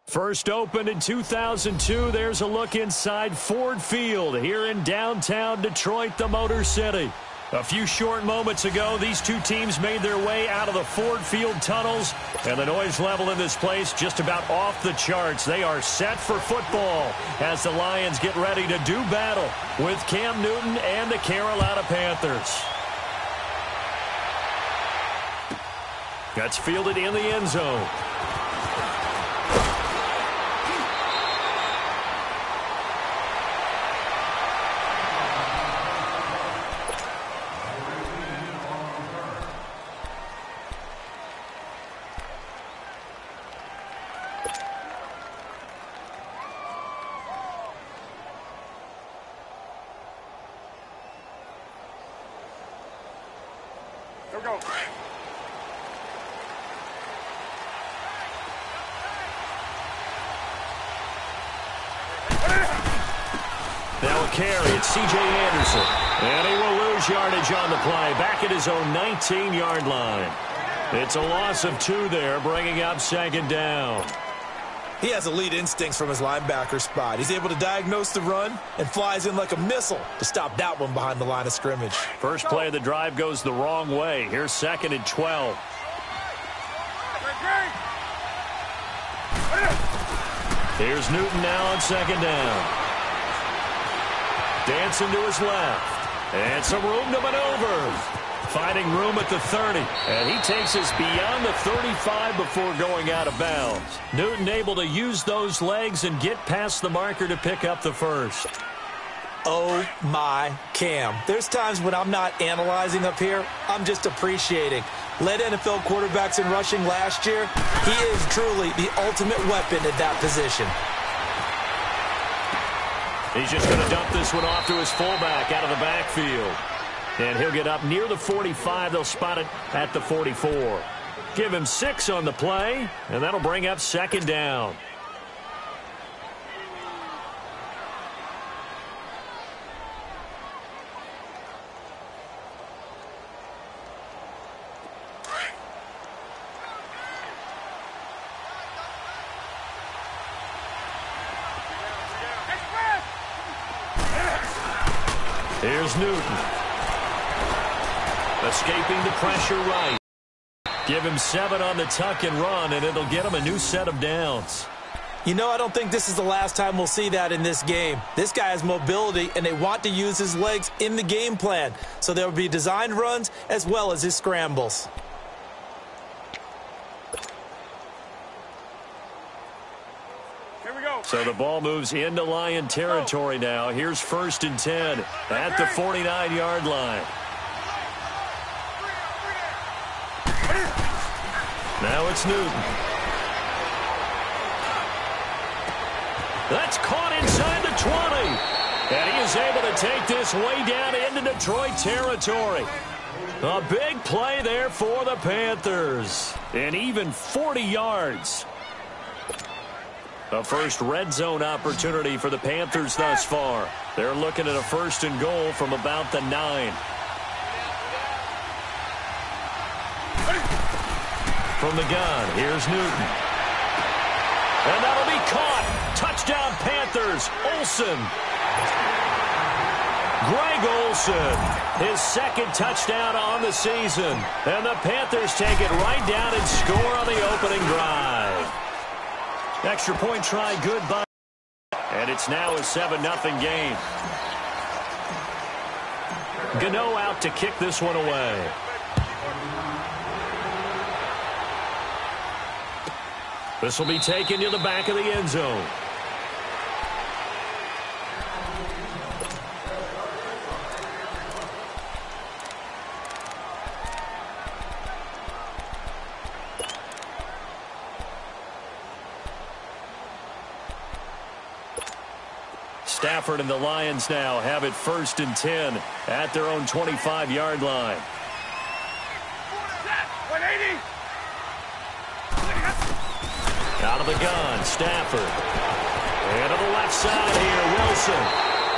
First opened in 2002, there's a look inside Ford Field here in downtown Detroit, the Motor City. A few short moments ago, these two teams made their way out of the Ford Field tunnels, and the noise level in this place just about off the charts. They are set for football as the Lions get ready to do battle with Cam Newton and the Carolina Panthers. That's fielded in the end zone. Now a carry, it's C.J. Anderson. And he will lose yardage on the play, back at his own 19-yard line. It's a loss of 2 there, bringing up second down. He has elite instincts from his linebacker spot. He's able to diagnose the run and flies in like a missile to stop that one behind the line of scrimmage. First play of the drive goes the wrong way. Here's 2nd and 12. Here's Newton now on 2nd down. Dancing to his left. And some room to maneuver. Finding room at the 30. And he takes us beyond the 35 before going out of bounds. Newton able to use those legs and get past the marker to pick up the first. Oh, my Cam. There's times when I'm not analyzing up here. I'm just appreciating. Led NFL quarterbacks in rushing last year. He is truly the ultimate weapon at that position. He's just going to dump this one off to his fullback out of the backfield. And he'll get up near the 45. They'll spot it at the 44. Give him 6 on the play, and that'll bring up second down. Here's Newton. Escaping the pressure right. Give him 7 on the tuck and run, and it'll get him a new set of downs. You know, I don't think this is the last time we'll see that in this game. This guy has mobility, and they want to use his legs in the game plan. So there will be designed runs as well as his scrambles. So the ball moves into Lion territory now. Here's 1st and 10 at the 49-yard line. Now it's Newton. That's caught inside the 20. And he is able to take this way down into Detroit territory. A big play there for the Panthers. And even 40 yards. A first red zone opportunity for the Panthers thus far. They're looking at a 1st and goal from about the 9. From the gun, here's Newton. And that'll be caught. Touchdown Panthers. Olsen. Greg Olsen, his 2nd touchdown on the season. And the Panthers take it right down and score on the opening drive. Extra point try good by. And it's now a 7-0 game. Gano out to kick this one away. This will be taken to the back of the end zone. Stafford and the Lions now have it 1st and 10 at their own 25-yard line. 180. Out of the gun, Stafford. And to the left side here, Wilson.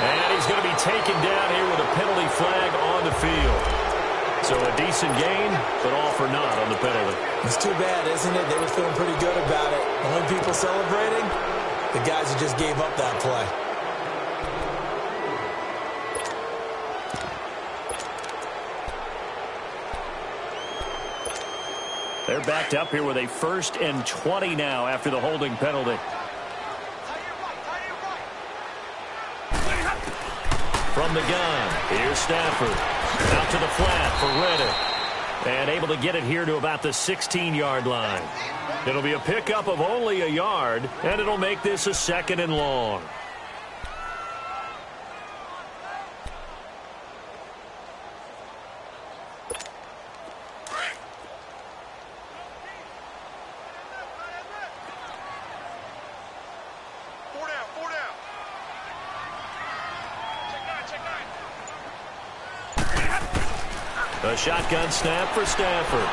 And he's going to be taken down here with a penalty flag on the field. So a decent gain, but all for naught on the penalty. It's too bad, isn't it? They were feeling pretty good about it. The only people celebrating, the guys who just gave up that play. They're backed up here with a 1st and 20 now after the holding penalty. From the gun, here's Stafford. Out to the flat for Reddick. And able to get it here to about the 16-yard line. It'll be a pickup of only a yard, and it'll make this a 2nd and long. A shotgun snap for Stafford.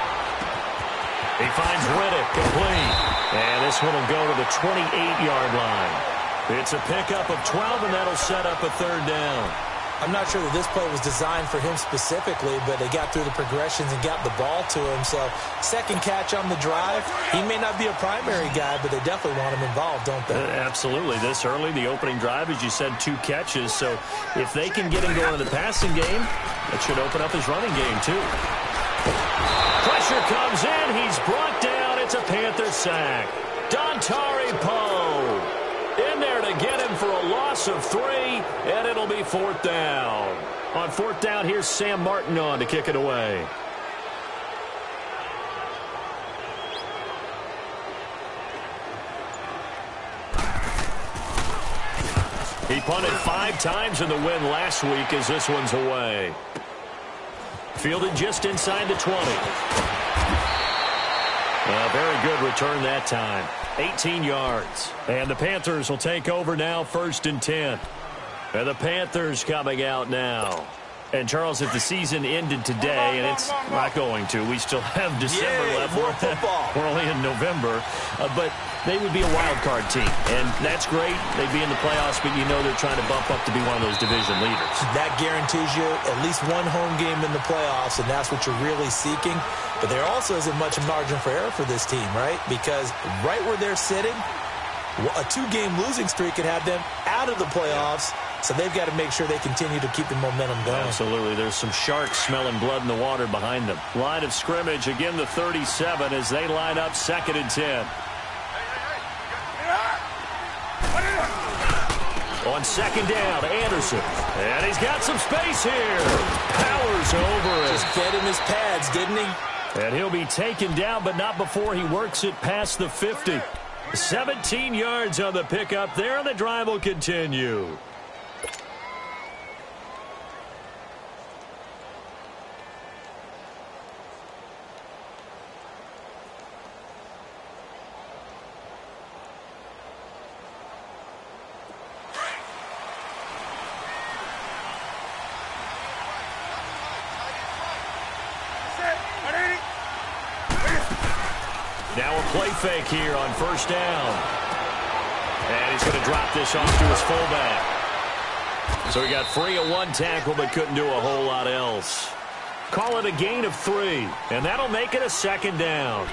He finds Reddick complete. And this one will go to the 28-yard line. It's a pickup of 12, and that'll set up a 3rd down. I'm not sure that this play was designed for him specifically, but they got through the progressions and got the ball to him. So, 2nd catch on the drive. He may not be a primary guy, but they definitely want him involved, don't they? Absolutely. This early, the opening drive, as you said, 2 catches. So, if they can get him going in the passing game, that should open up his running game, too. Pressure comes in. He's brought down. It's a Panther sack. Dontari Poe in there to get him for a loss of 3, and it'll be 4th down. On 4th down, here's Sam Martin on to kick it away. He punted 5 times in the win last week as this one's away. Fielded just inside the 20. A very good return that time. 18 yards. And the Panthers will take over now, 1st and 10. And the Panthers coming out now. And, Charles, if the season ended today, and it's not going to, we still have December left. More football. We're only in November. But they would be a wild card team. And that's great. They'd be in the playoffs, but you know they're trying to bump up to be one of those division leaders. That guarantees you at least one home game in the playoffs, and that's what you're really seeking. But there also isn't much margin for error for this team, right? Because right where they're sitting, a 2-game losing streak could have them out of the playoffs. So they've got to make sure they continue to keep the momentum going. Absolutely. There's some sharks smelling blood in the water behind them. Line of scrimmage, again the 37 as they line up 2nd and 10. On 2nd down, Anderson. And he's got some space here. Powers over it. Just fed him his pads, didn't he? And he'll be taken down, but not before he works it past the 50. 17 yards on the pickup there, and the drive will continue. Now a play fake here on 1st down. And he's going to drop this off to his fullback. So he got free of 1 tackle but couldn't do a whole lot else. Call it a gain of 3, and that'll make it a 2nd down.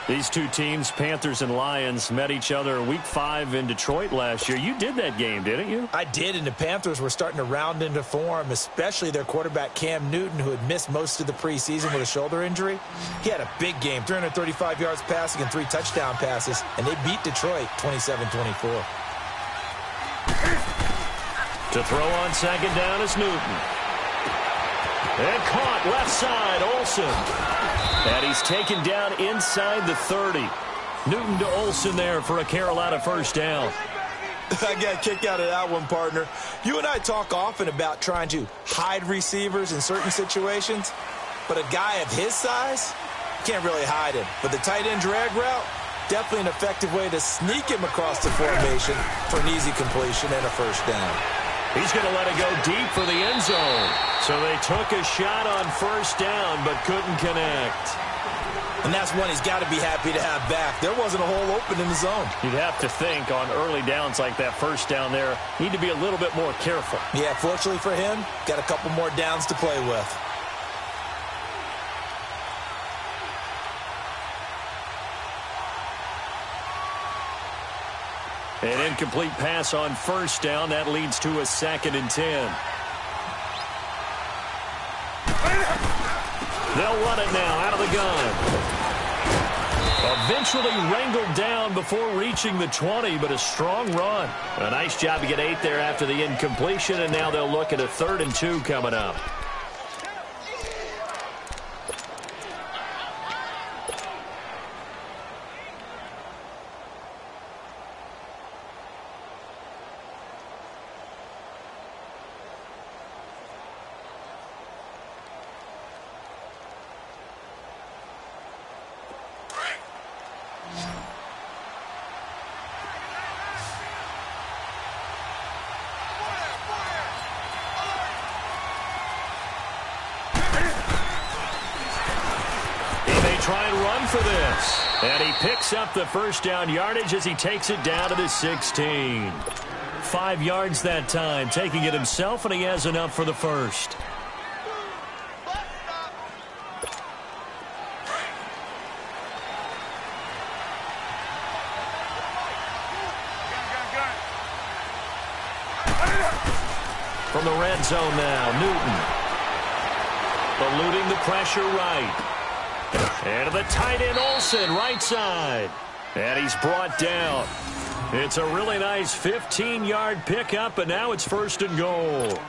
These two teams, Panthers and Lions, met each other Week 5 in Detroit last year. You did that game, didn't you? I did, and the Panthers were starting to round into form, especially their quarterback Cam Newton, who had missed most of the preseason with a shoulder injury. He had a big game, 335 yards passing and 3 touchdown passes, and they beat Detroit 27-24. To throw on 2nd down is Newton. And caught left side, Olsen. And he's taken down inside the 30. Newton to Olsen there for a Carolina 1st down. I got a kick out of that one, partner. You and I talk often about trying to hide receivers in certain situations, but a guy of his size can't really hide him. But the tight end drag route, definitely an effective way to sneak him across the formation for an easy completion and a 1st down. He's going to let it go deep for the end zone. So they took a shot on 1st down but couldn't connect. And that's one he's got to be happy to have back. There wasn't a hole open in the zone. You'd have to think on early downs like that 1st down there, need to be a little bit more careful. Yeah, fortunately for him, got a couple more downs to play with. incomplete pass on first down. That leads to a 2nd and 10. They'll run it now out of the gun. Eventually wrangled down before reaching the 20, but a strong run. A nice job to get 8 there after the incompletion, and now they'll look at a 3rd and 2 coming up. Try and run for this. And he picks up the first down yardage as he takes it down to the 16. 5 yards that time, taking it himself, and he has enough for the first. From the red zone now, Newton. Eluding the pressure right. And to the tight end, Olsen, right side. And he's brought down. It's a really nice 15-yard pickup, and now it's 1st and goal.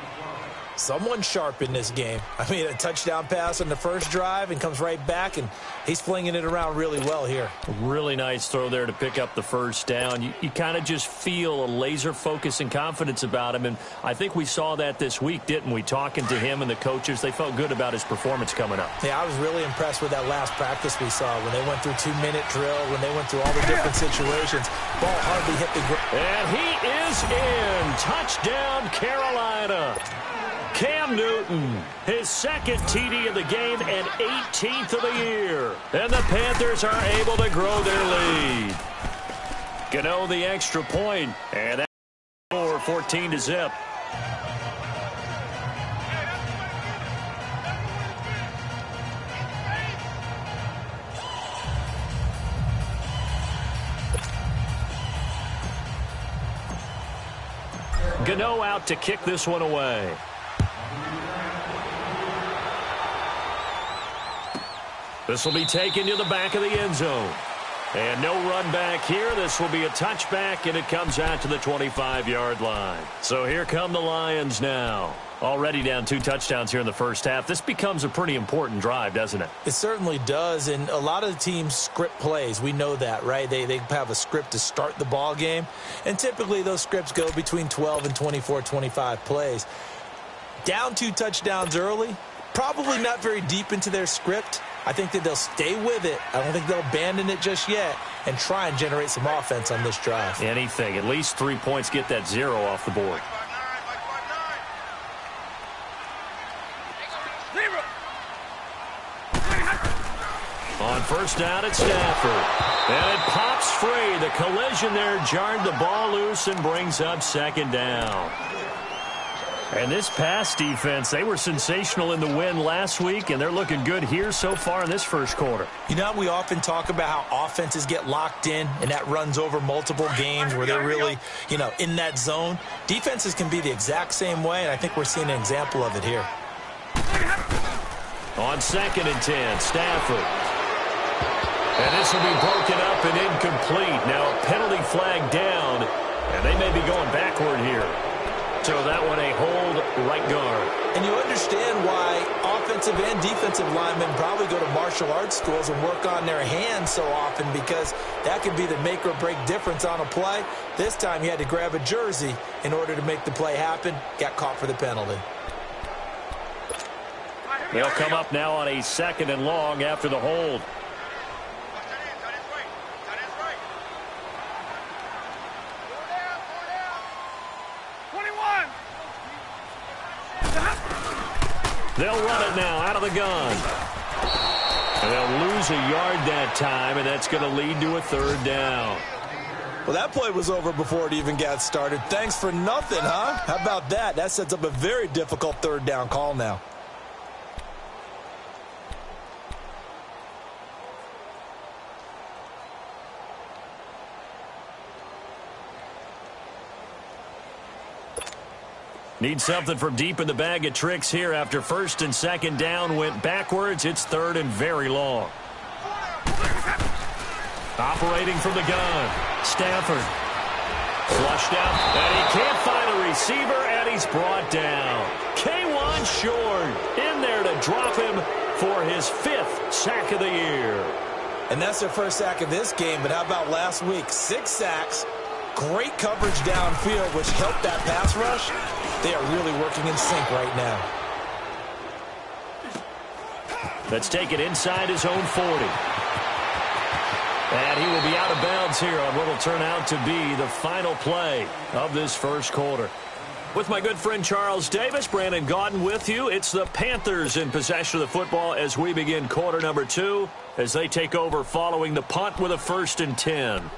Someone sharp in this game. I mean, a touchdown pass on the first drive and comes right back, and he's flinging it around really well here. Really nice throw there to pick up the first down. You kind of just feel a laser focus and confidence about him, and I think we saw that this week, didn't we? Talking to him and the coaches, they felt good about his performance coming up. Yeah, I was really impressed with that last practice we saw when they went through 2-minute drill, when they went through all the different situations. Ball hardly hit the ground. And he is in. Touchdown, Carolina. Cam Newton, his 2nd TD of the game and 18th of the year. And the Panthers are able to grow their lead. Gano the extra point, and that's 14-0. Gano out to kick this one away. This will be taken to the back of the end zone. And no run back here. This will be a touchback, and it comes out to the 25-yard line. So here come the Lions now. Already down 2 touchdowns here in the first half. This becomes a pretty important drive, doesn't it? It certainly does, and a lot of the teams script plays. We know that, right? They have a script to start the ball game, and typically those scripts go between 12 and 24, 25 plays. Down 2 touchdowns early, probably not very deep into their script. I think that they'll stay with it. I don't think they'll abandon it just yet and try and generate some offense on this drive. Anything. At least 3 points, get that 0 off the board. On first down, it's Stafford. And it pops free. The collision there jarred the ball loose and brings up 2nd down. And this pass defense, they were sensational in the win last week, and they're looking good here so far in this first quarter. You know, we often talk about how offenses get locked in, and that runs over multiple games where they're really, in that zone. Defenses can be the exact same way, and I think we're seeing an example of it here. On 2nd and 10, Stafford. And this will be broken up and incomplete. Now a penalty flag down, and they may be going backward here. So that one a hold right guard. And you understand why offensive and defensive linemen probably go to martial arts schools and work on their hands so often, because that could be the make or break difference on a play. This time he had to grab a jersey in order to make the play happen. Got caught for the penalty. They'll come up now on a 2nd and long after the hold. They'll run it now out of the gun. And they'll lose a yard that time, and that's going to lead to a 3rd down. Well, that play was over before it even got started. Thanks for nothing, huh? How about that? That sets up a very difficult 3rd down call now. Need something from deep in the bag of tricks here after first and second down went backwards. It's third and very long. Operating from the gun, Stafford. Flushed out, and he can't find a receiver, and he's brought down. K1 short in there to drop him for his 5th sack of the year. And that's their first sack of this game, but how about last week? 6 sacks, great coverage downfield, which helped that pass rush. They are really working in sync right now. Let's take it inside his own 40. And he will be out of bounds here on what will turn out to be the final play of this first quarter. With my good friend Charles Davis, Brandon Gaudin with you. It's the Panthers in possession of the football as we begin quarter number 2 as they take over following the punt with a 1st and 10.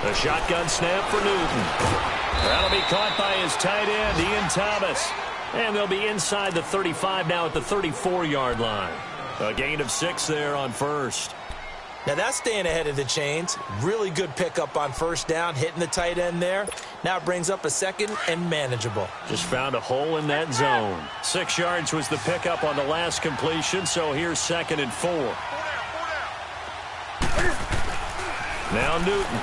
A shotgun snap for Newton. That'll be caught by his tight end, Ian Thomas. And they'll be inside the 35 now at the 34-yard line. A gain of 6 there on first. Now that's staying ahead of the chains. Really good pickup on first down, hitting the tight end there. Now it brings up a 2nd and manageable. Just found a hole in that zone. 6 yards was the pickup on the last completion, so here's 2nd and 4. Now Newton.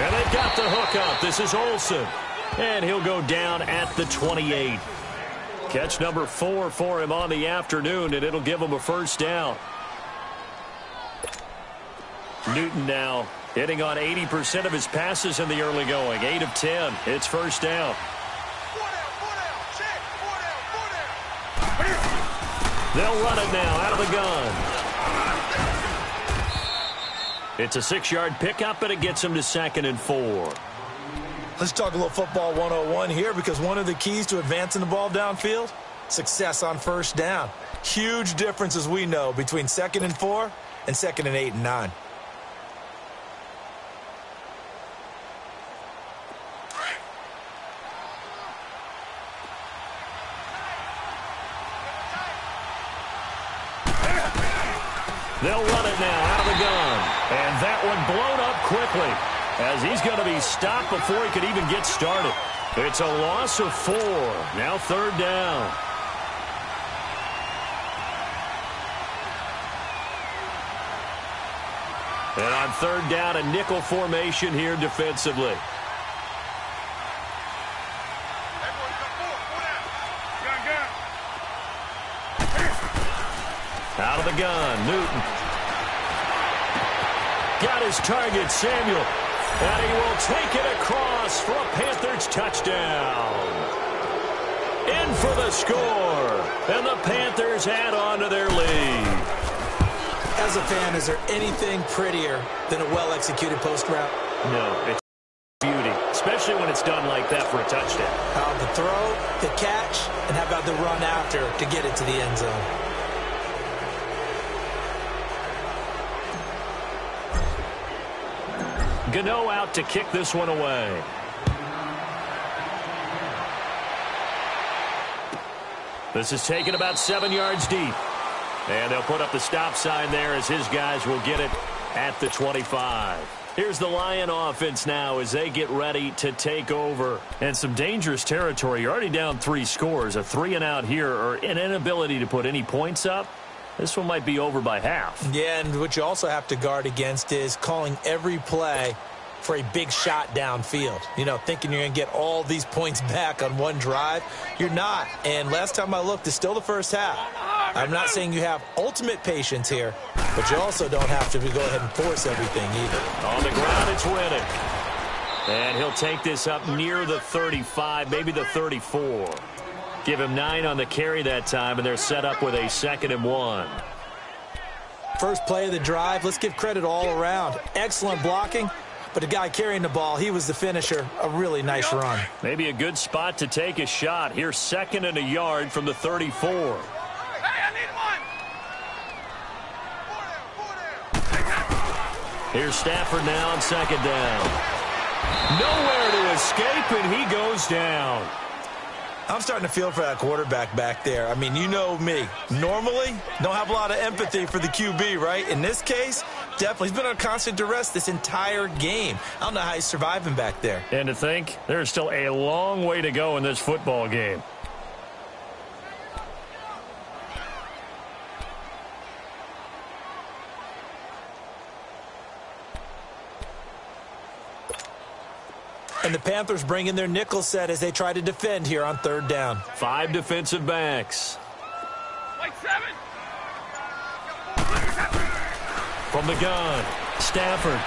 And they've got the hook up. This is Olsen. And he'll go down at the 28. Catch number 4 for him on the afternoon, and it'll give him a first down. Newton now hitting on 80% of his passes in the early going. 8 of 10. It's first down. They'll run it now out of the gun. It's a 6-yard pickup, but it gets him to 2nd and 4. Let's talk a little football 101 here, because one of the keys to advancing the ball downfield, success on first down. Huge difference, as we know, between 2nd and 4 and 2nd and 8 and 9. They'll run it now out of the gun. And that one blown up quickly as he's going to be stopped before he could even get started. It's a loss of 4. Now 3rd down. And on 3rd down, a nickel formation here defensively. Out of the gun, Newton. Got his target, Samuel. And he will take it across for a Panthers touchdown. In for the score. And the Panthers add on to their lead. As a fan, is there anything prettier than a well-executed post route? No, it's beauty, especially when it's done like that for a touchdown. How about the throw, the catch, and how about the run after to get it to the end zone? Gano out to kick this one away. This is taken about 7 yards deep. And they'll put up the stop sign there as his guys will get it at the 25. Here's the Lion offense now as they get ready to take over. And some dangerous territory. You're already down 3 scores. A 3-and-out here or an inability to put any points up. This one might be over by half. Yeah, and what you also have to guard against is calling every play for a big shot downfield. You know, thinking you're going to get all these points back on one drive. You're not. And last time I looked, it's still the first half. I'm not saying you have ultimate patience here, but you also don't have to go ahead and force everything either. On the ground, it's Riddick. And he'll take this up near the 35, maybe the 34. Give him 9 on the carry that time, and they're set up with a 2nd and 1. First play of the drive, let's give credit all around. Excellent blocking, but the guy carrying the ball, he was the finisher. A really nice run. Maybe a good spot to take a shot. Here's 2nd and a yard from the 34. Hey, I need one. Here's Stafford now on 2nd down. Nowhere to escape, and he goes down. I'm starting to feel for that quarterback back there. I mean, you know me. Normally, don't have a lot of empathy for the QB, right? In this case, definitely. He's been under constant duress this entire game. I don't know how he's surviving back there. And to think, there's still a long way to go in this football game. And the Panthers bring in their nickel set as they try to defend here on third down. 5 defensive backs. Like 7. From the gun, Stafford.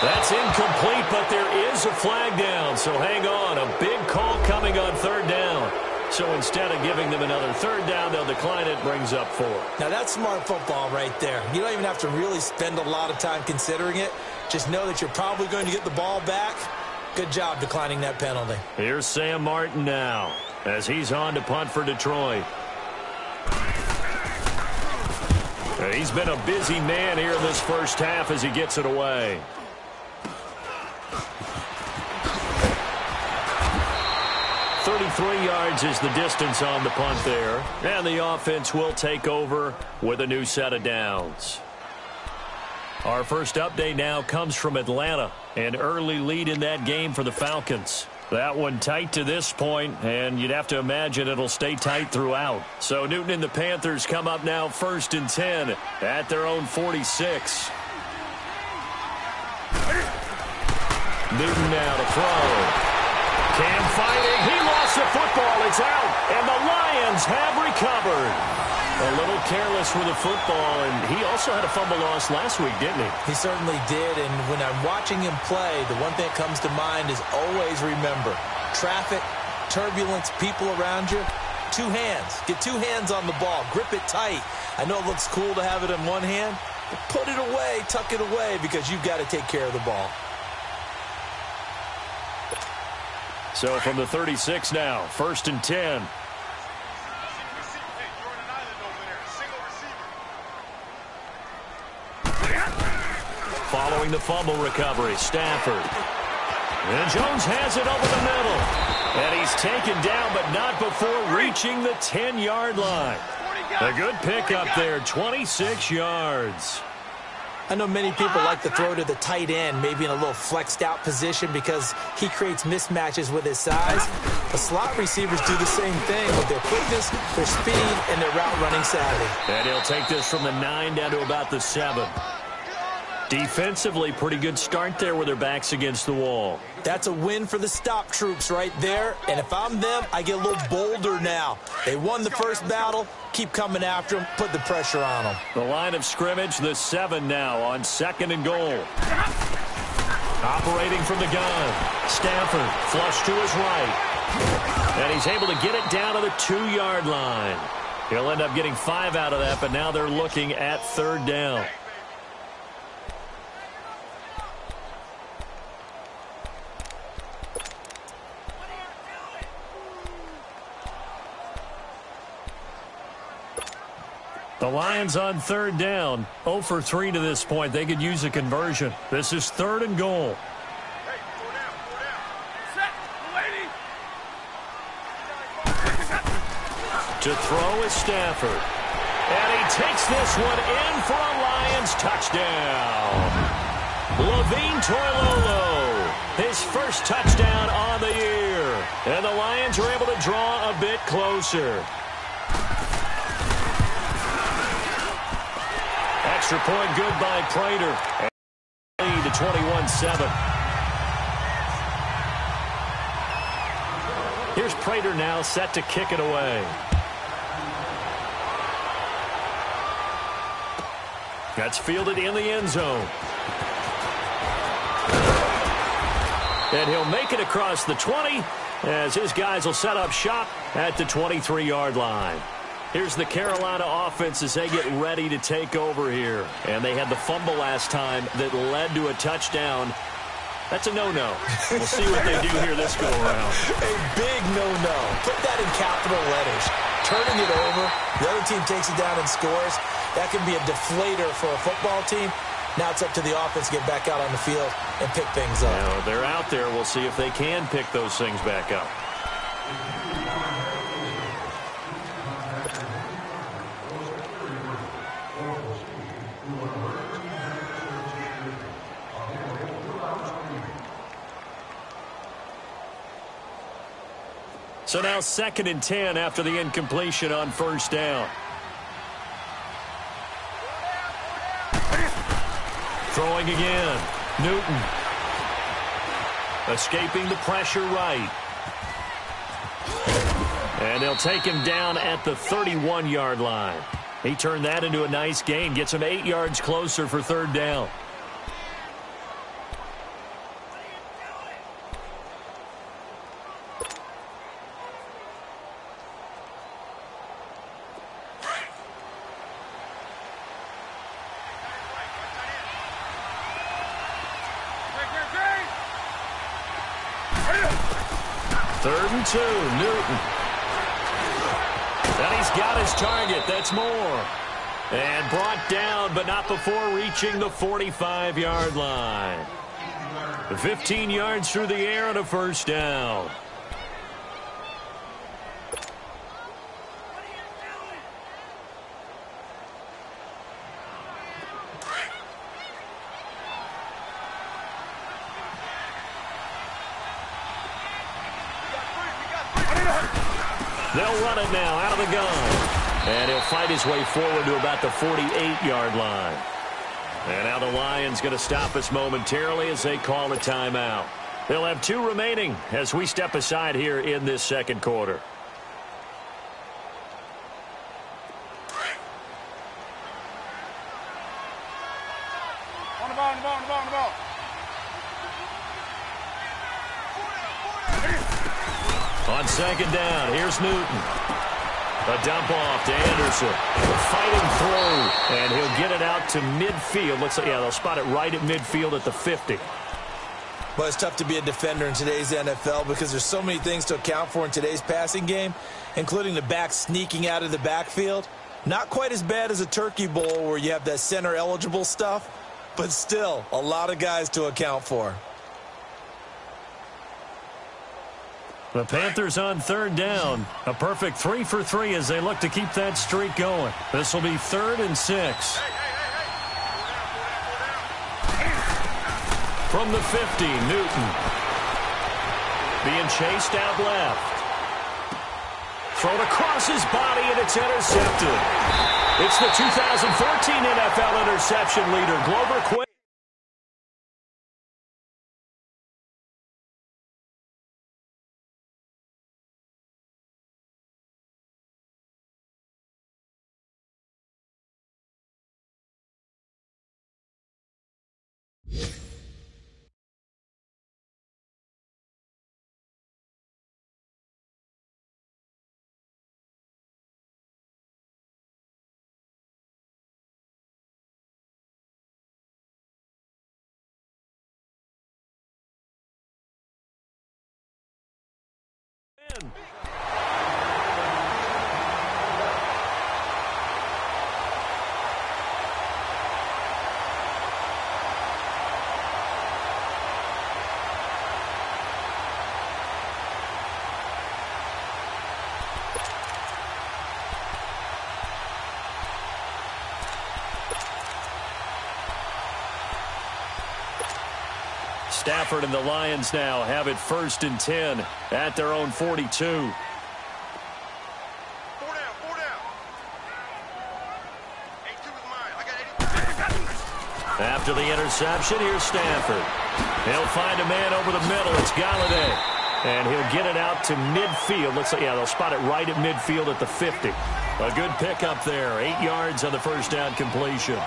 That's incomplete, but there is a flag down, so hang on. A big call coming on third down. So instead of giving them another third down, they'll decline it, brings up 4. Now, that's smart football right there. You don't even have to really spend a lot of time considering it. Just know that you're probably going to get the ball back. Good job declining that penalty. Here's Sam Martin now as he's on to punt for Detroit. He's been a busy man here in this first half as he gets it away. Yards is the distance on the punt there. And the offense will take over with a new set of downs. Our first update now comes from Atlanta. An early lead in that game for the Falcons. That one tight to this point, and you'd have to imagine it'll stay tight throughout. So Newton and the Panthers come up now 1st and 10 at their own 46. Newton now to throw. Cam fighting. He lost the football. It's out. And the Lions have recovered. A little careless with the football, and he also had a fumble loss last week, didn't he? He certainly did, and when I'm watching him play, the one thing that comes to mind is always remember, traffic, turbulence, people around you, 2 hands. Get 2 hands on the ball. Grip it tight. I know it looks cool to have it in one hand, but put it away, tuck it away, because you've got to take care of the ball. So from the 36 now, 1st and 10. Following the fumble recovery, Stafford. And Jones has it over the middle. And he's taken down, but not before reaching the 10-yard line. A good pickup there, 26 yards. I know many people like to throw to the tight end, maybe in a little flexed out position because he creates mismatches with his size. The slot receivers do the same thing with their quickness, their speed, and their route running savvy. And he'll take this from the 9 down to about the 7. Defensively, pretty good start there with their backs against the wall. That's a win for the stop troops right there. And if I'm them, I get a little bolder now. They won the first battle. Keep coming after them. Put the pressure on them. The line of scrimmage, the 7 now on 2nd and goal. Operating from the gun. Stafford flush to his right. And he's able to get it down to the 2-yard line. He'll end up getting 5 out of that, but now they're looking at 3rd down. The Lions on 3rd down. 0 for 3 to this point. They could use a conversion. This is 3rd and goal. To throw is Stafford. And he takes this one in for a Lions touchdown. Levine Toilolo, his first touchdown on the year. And the Lions are able to draw a bit closer. Extra point good by Prater. And lead to 21-7. Here's Prater now set to kick it away. That's fielded in the end zone. And he'll make it across the 20 as his guys will set up shop at the 23-yard line. Here's the Carolina offense as they get ready to take over here. And they had the fumble last time that led to a touchdown. That's a no-no. We'll see what they do here this go-around. A big no-no. Put that in capital letters. Turning it over, the other team takes it down and scores. That can be a deflator for a football team. Now it's up to the offense to get back out on the field and pick things up. Now, they're out there. We'll see if they can pick those things back up. So now 2nd and 10 after the incompletion on first down. Throwing again. Newton. Escaping the pressure right. And they'll take him down at the 31-yard line. He turned that into a nice gain. Gets him 8 yards closer for 3rd down. Third and 2, Newton. And he's got his target. That's Moore. And brought down, but not before reaching the 45-yard line. 15 yards through the air and a first down. They'll run it now out of the gun. And he'll fight his way forward to about the 48-yard line. And now the Lions going to stop us momentarily as they call a timeout. They'll have 2 remaining as we step aside here in this 2nd quarter. On the ball, on the ball, on the ball, on the ball. On 2nd down, here's Newton. A dump off to Anderson. Fighting through, and he'll get it out to midfield. Looks like, yeah, they'll spot it right at midfield at the 50. Well, it's tough to be a defender in today's NFL because there's so many things to account for in today's passing game, including the back sneaking out of the backfield. Not quite as bad as a turkey bowl where you have that center-eligible stuff, but still a lot of guys to account for. The Panthers on 3rd down. A perfect 3 for 3 as they look to keep that streak going. This will be 3rd and 6. From the 50, Newton. Being chased out left. Thrown across his body, and it's intercepted. It's the 2014 NFL interception leader, Glover Quinn. Stafford and the Lions now have it 1st and 10 at their own 42. 4 down, 4 down. 82 is mine. I got 80. After the interception, here's Stafford. He'll find a man over the middle. It's Galladay. And he'll get it out to midfield. Looks like, yeah, they'll spot it right at midfield at the 50. A good pickup there. 8 yards on the first down completion.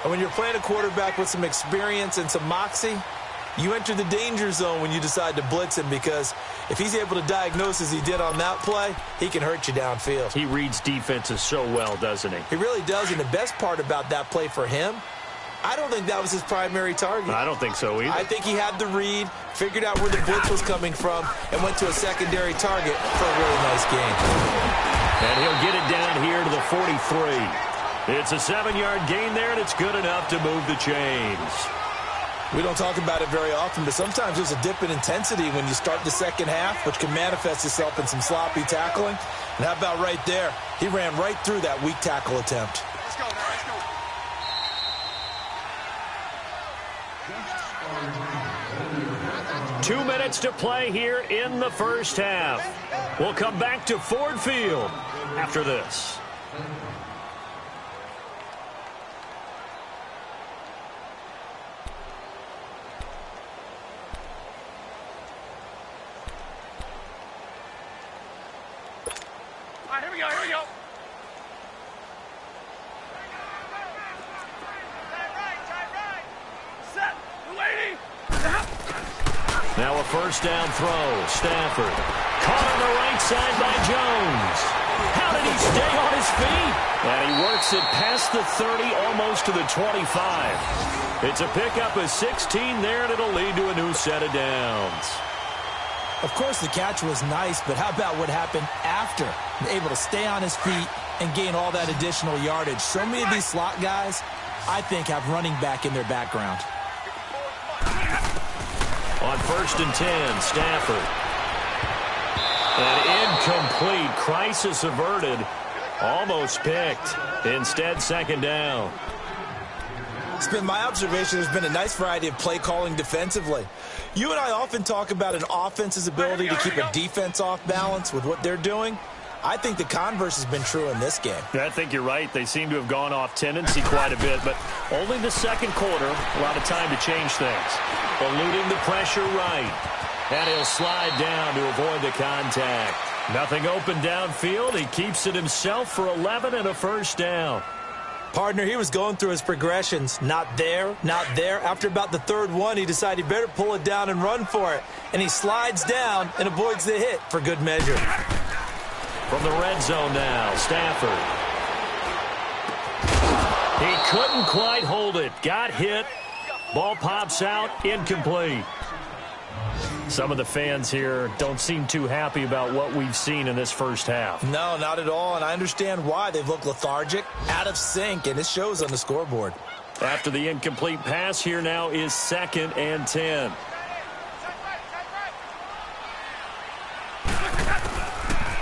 And when you're playing a quarterback with some experience and some moxie, you enter the danger zone when you decide to blitz him, because if he's able to diagnose as he did on that play, he can hurt you downfield. He reads defenses so well, doesn't he? He really does, and the best part about that play for him, I don't think that was his primary target. I don't think so either. I think he had the read, figured out where the blitz was coming from, and went to a secondary target for a really nice game. And he'll get it down here to the 43. It's a 7-yard gain there, and it's good enough to move the chains. We don't talk about it very often, but sometimes there's a dip in intensity when you start the second half, which can manifest itself in some sloppy tackling. And how about right there? He ran right through that weak tackle attempt. Let's go, now, let's go. 2 minutes to play here in the first half. We'll come back to Ford Field after this. All right, here we go, here we go. Time right. Set. Lady. Now a first down throw. Stafford. Caught on the right side by Jones. How did he stay on his feet? And he works it past the 30, almost to the 25. It's a pickup of 16 there, and it'll lead to a new set of downs. Of course, the catch was nice, but how about what happened after? Able to stay on his feet and gain all that additional yardage. So many of these slot guys, I think, have running back in their background. On 1st and 10, Stafford. An incomplete. Crisis averted. Almost picked. Instead, second down. It's been my observation there's been a nice variety of play calling defensively. You and I often talk about an offense's ability to keep a defense off balance with what they're doing. I think the converse has been true in this game. I think you're right. They seem to have gone off tendency quite a bit, but only the second quarter, a lot of time to change things. Eluding the pressure right. And he'll slide down to avoid the contact. Nothing open downfield. He keeps it himself for 11 and a first down. Partner, he was going through his progressions. Not there, not there. After about the third one, he decided he better pull it down and run for it. And he slides down and avoids the hit for good measure. From the red zone now, Stafford. He couldn't quite hold it. Got hit. Ball pops out. Incomplete. Some of the fans here don't seem too happy about what we've seen in this first half. No, not at all, and I understand why. They've looked lethargic, out of sync, and it shows on the scoreboard. After the incomplete pass, here now is 2nd and 10.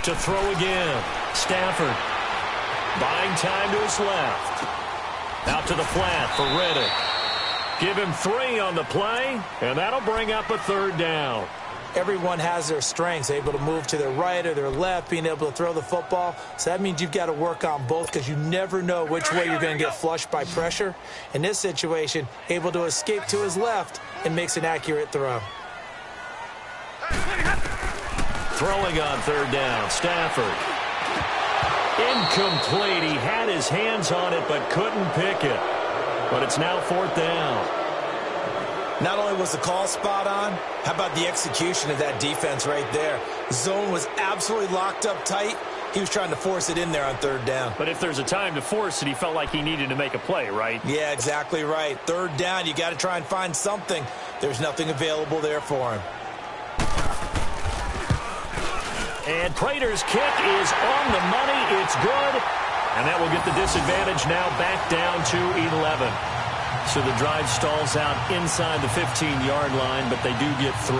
To throw again. Stafford. Buying time to his left. Out to the flat for Reddick. Give him 3 on the play, and that'll bring up a third down. Everyone has their strengths, able to move to their right or their left, being able to throw the football. So that means you've got to work on both because you never know which way you're going to get flushed by pressure. In this situation, able to escape to his left and makes an accurate throw. Throwing on third down, Stafford. Incomplete. He had his hands on it but couldn't pick it. But it's now 4th down. Not only was the call spot on, how about the execution of that defense right there? Zone was absolutely locked up tight. He was trying to force it in there on third down. But if there's a time to force it, he felt like he needed to make a play, right? Yeah, exactly right. Third down, you got to try and find something. There's nothing available there for him. And Prater's kick is on the money. It's good. And that will get the disadvantage now back down to 11. So the drive stalls out inside the 15-yard line, but they do get 3.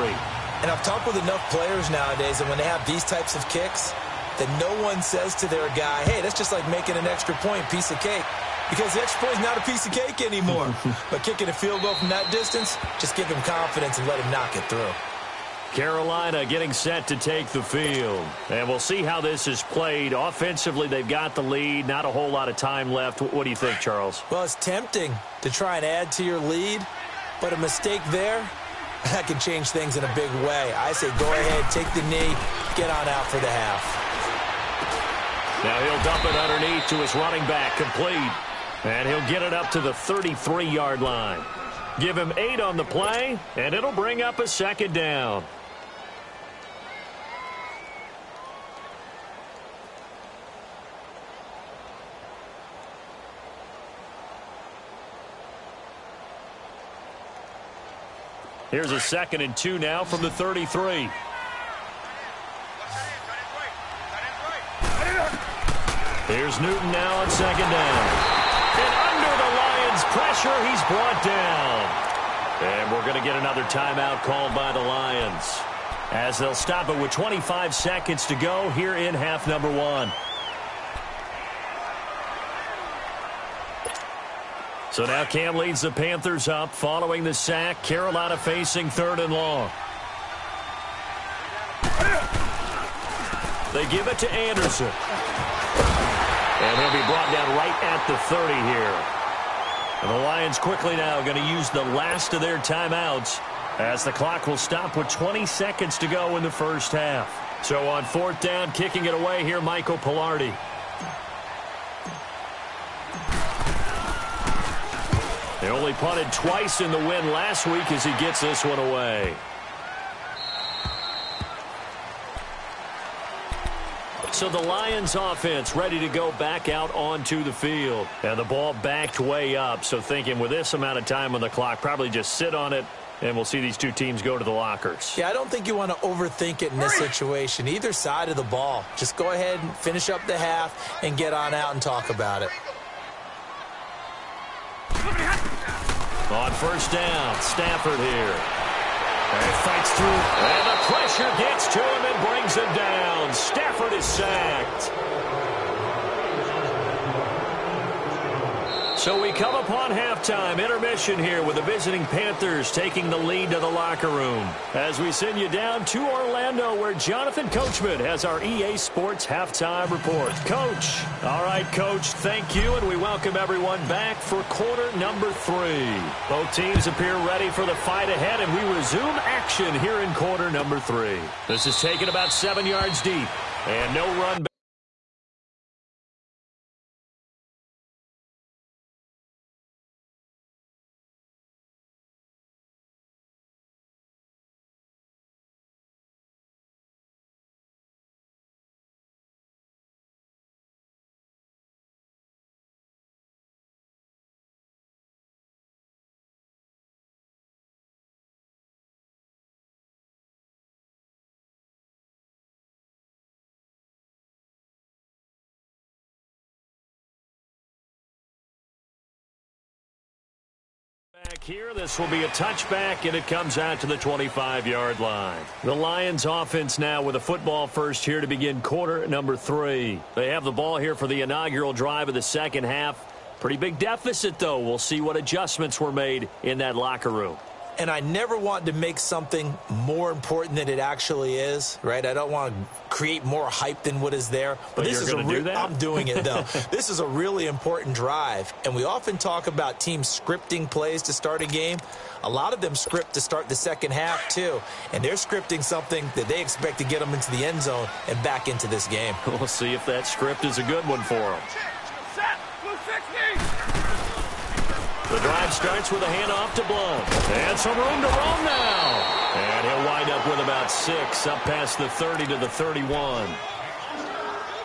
And I've talked with enough players nowadays that when they have these types of kicks, that no one says to their guy, hey, that's just like making an extra point, piece of cake. Because the extra point is not a piece of cake anymore. But kicking a field goal from that distance, just give him confidence and let him knock it through. Carolina getting set to take the field. And we'll see how this is played. Offensively, they've got the lead. Not a whole lot of time left. What do you think, Charles? Well, it's tempting to try and add to your lead, but a mistake there, that can change things in a big way. I say go ahead, take the knee, get on out for the half. Now he'll dump it underneath to his running back, complete. And he'll get it up to the 33-yard line. Give him 8 on the play, and it'll bring up a second down. Here's a 2nd and 2 now from the 33. Here's Newton now on second down. pressure. He's brought down. And we're going to get another timeout called by the Lions, as they'll stop it with 25 seconds to go here in half number one. So now Cam leads the Panthers up following the sack. Carolina facing 3rd and long. They give it to Anderson. And he'll be brought down right at the 30 here. And the Lions quickly now going to use the last of their timeouts, as the clock will stop with 20 seconds to go in the first half. So on 4th down, kicking it away here, Michael Pilardi. They only punted twice in the win last week as he gets this one away. So the Lions offense ready to go back out onto the field. And the ball backed way up. So thinking with this amount of time on the clock, probably just sit on it, and we'll see these two teams go to the lockers. Yeah, I don't think you want to overthink it in this situation. Either side of the ball. Just go ahead and finish up the half and get on out and talk about it. On 1st down, Stafford here. And he fights through. And the pressure gets to him and brings him down. Stafford is sacked. So we come upon halftime, intermission here with the visiting Panthers taking the lead to the locker room. As we send you down to Orlando, where Jonathan Coachman has our EA Sports halftime report. Coach. All right, Coach, thank you, and we welcome everyone back for quarter number 3. Both teams appear ready for the fight ahead, and we resume action here in quarter number 3. This is taken about 7 yards deep, and no run back. Back here, this will be a touchback, and it comes out to the 25-yard line. The Lions offense now with a football first here to begin quarter number 3. They have the ball here for the inaugural drive of the second half. Pretty big deficit, though. We'll see what adjustments were made in that locker room. And I never want to make something more important than it actually is, right? I don't want to create more hype than what is there. But this is do that? I'm doing it, though. This is a really important drive. And we often talk about teams scripting plays to start a game. A lot of them script to start the second half, too. And they're scripting something that they expect to get them into the end zone and back into this game. We'll see if that script is a good one for them. Set. Blue 60. The drive starts with a handoff to Blount. And some room to roam now. And he'll wind up with about 6 up past the 30 to the 31.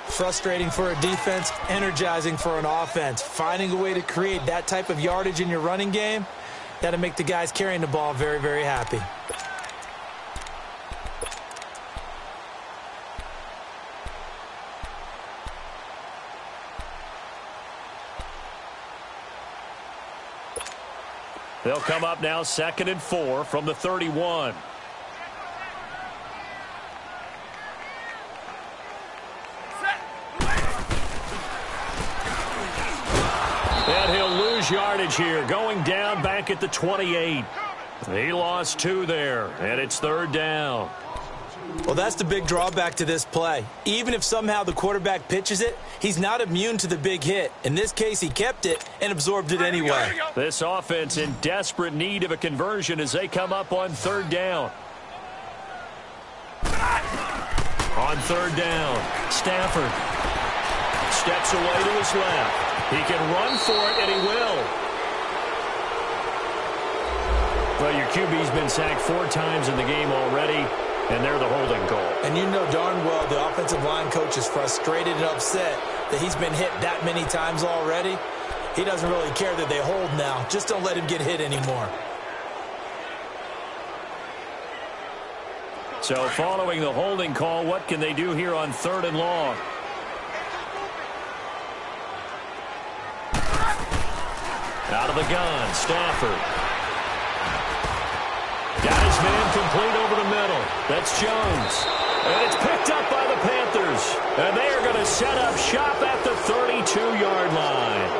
Frustrating for a defense, energizing for an offense. Finding a way to create that type of yardage in your running game, that'll make the guys carrying the ball very, very happy. They'll come up now 2nd and 4 from the 31. And he'll lose yardage here, going down back at the 28. He lost 2 there, and it's 3rd down. Well, that's the big drawback to this play. Even if somehow the quarterback pitches it, he's not immune to the big hit. In this case, he kept it and absorbed it anyway. This offense in desperate need of a conversion as they come up on 3rd down. On 3rd down, Stafford steps away to his left. He can run for it, and he will. Well, your QB's been sacked 4 times in the game already. And they're the holding call. And you know darn well the offensive line coach is frustrated and upset that he's been hit that many times already. He doesn't really care that they hold now. Just don't let him get hit anymore. So following the holding call, what can they do here on 3rd and long? Out of the gun, Stafford. Got his man complete over the middle. That's Jones. And it's picked up by the Panthers. And they are going to set up shop at the 32-yard line.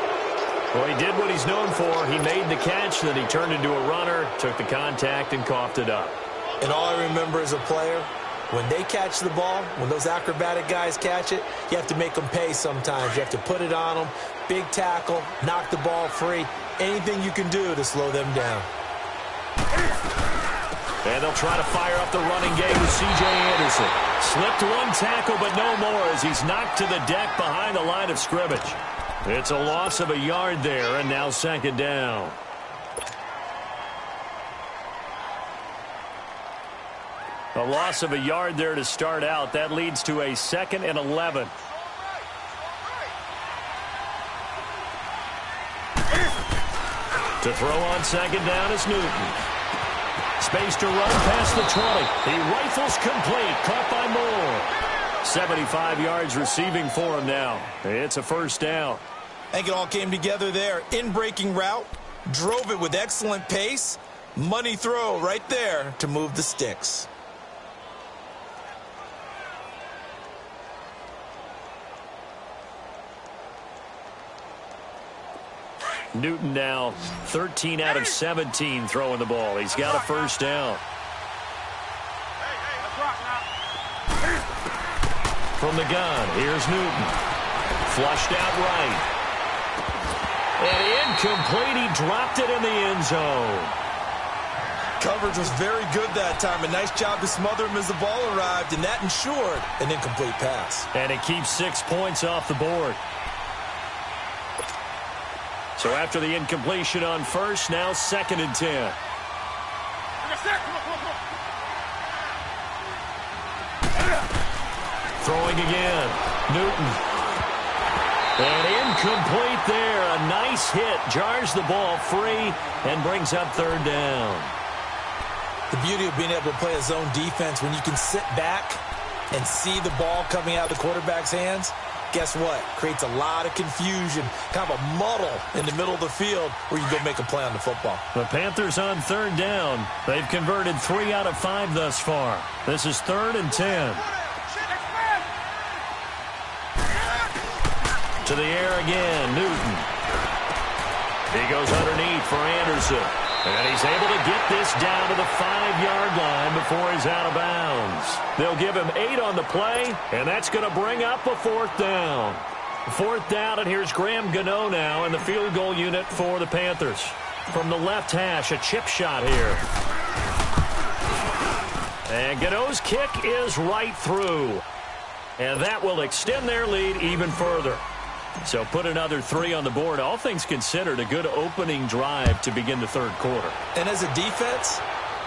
Well, he did what he's known for. He made the catch, then he turned into a runner, took the contact, and coughed it up. And all I remember as a player, when they catch the ball, when those acrobatic guys catch it, you have to make them pay sometimes. You have to put it on them, big tackle, knock the ball free, anything you can do to slow them down. And they'll try to fire up the running game with C.J. Anderson. Slipped one tackle, but no more as he's knocked to the deck behind the line of scrimmage. It's a loss of a yard there, and now second down. A loss of a yard there to start out. That leads to a 2nd and 11. To throw on second down is Newton. Space to run past the 20. He rifles complete. Caught by Moore. 75 yards receiving for him now. It's a first down. I think it all came together there. In-breaking route. Drove it with excellent pace. Money throw right there to move the sticks. Newton now 13 out of 17 throwing the ball. He's got a first down. From the gun, here's Newton. Flushed out right. And incomplete. He dropped it in the end zone. Coverage was very good that time. A nice job to smother him as the ball arrived, and that ensured an incomplete pass. And it keeps 6 points off the board. So after the incompletion on first, now 2nd and 10. Throwing again. Newton. And incomplete there. A nice hit. Jars the ball free and brings up third down. The beauty of being able to play a zone defense when you can sit back and see the ball coming out of the quarterback's hands. Guess what? Creates a lot of confusion, kind of a muddle in the middle of the field where you go make a play on the football. The Panthers on third down. They've converted 3 out of 5 thus far. This is 3rd and 10. To the air again, Newton. He goes underneath for Anderson. And he's able to get this down to the 5-yard line before he's out of bounds. They'll give him 8 on the play, and that's going to bring up a 4th down. 4th down, and here's Graham Gano now in the field goal unit for the Panthers. From the left hash, a chip shot here. And Gano's kick is right through. And that will extend their lead even further. So put another 3 on the board. All things considered, a good opening drive to begin the third quarter. And as a defense,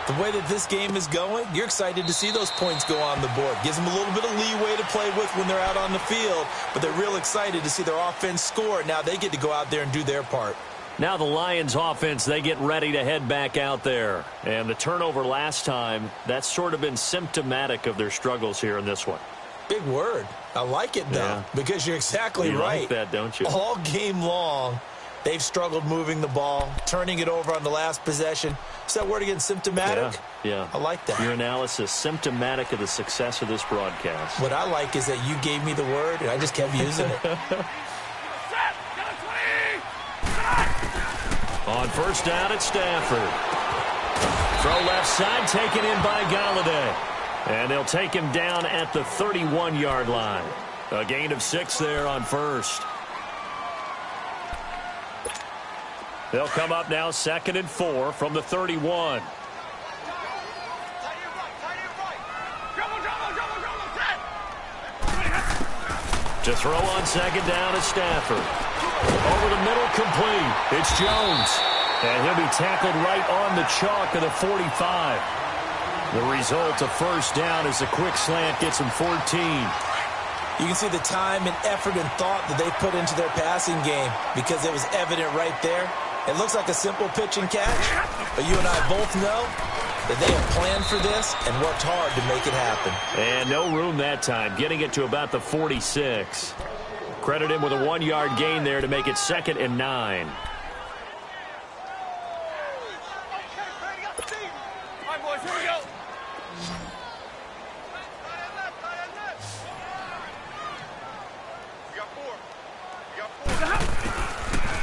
the way that this game is going, you're excited to see those points go on the board. Gives them a little bit of leeway to play with when they're out on the field, but they're real excited to see their offense score. Now they get to go out there and do their part. Now the Lions offense, they get ready to head back out there. And the turnover last time, that's sort of been symptomatic of their struggles here in this one. Big word. I like it, though, because you're exactly right. You like that, don't you? All game long, they've struggled moving the ball, turning it over on the last possession. Is that word again, symptomatic? Yeah. I like that. Your analysis, symptomatic of the success of this broadcast. What I like is that you gave me the word, and I just kept using it. On first down, it's Stafford. Throw left side, taken in by Galladay. And they'll take him down at the 31-yard line. A gain of 6 there on first. They'll come up now 2nd and 4 from the 31. To throw on second down is Stafford. Over the middle, complete. It's Jones. And he'll be tackled right on the chalk of the 45. The result of first down is a quick slant gets him 14. You can see the time and effort and thought that they put into their passing game because it was evident right there. It looks like a simple pitch and catch, but you and I both know that they have planned for this and worked hard to make it happen. And no room that time, getting it to about the 46. Credit him with a 1-yard gain there to make it 2nd and 9.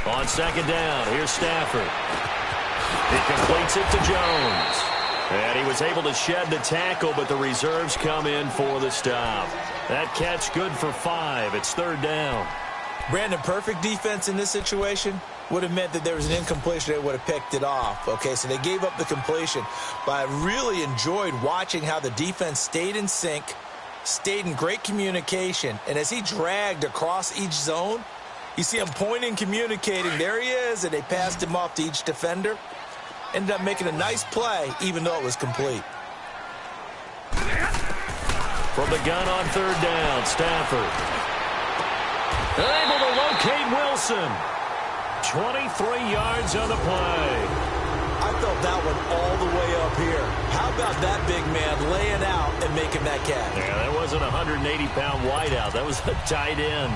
On second down, here's Stafford. He completes it to Jones. And he was able to shed the tackle, but the reserves come in for the stop. That catch good for 5. It's third down. Brandon, perfect defense in this situation would have meant that there was an incompletion. They would have picked it off. Okay, so they gave up the completion. But I really enjoyed watching how the defense stayed in sync, stayed in great communication. And as he dragged across each zone, you see him pointing, communicating. There he is, and they passed him off to each defender. Ended up making a nice play, even though it was complete. From the gun on third down, Stafford. Able to locate Wilson. 23 yards on the play. I felt that one all the way up here. How about that big man laying out and making that catch? Yeah, that wasn't a 180-pound wideout. That was a tight end.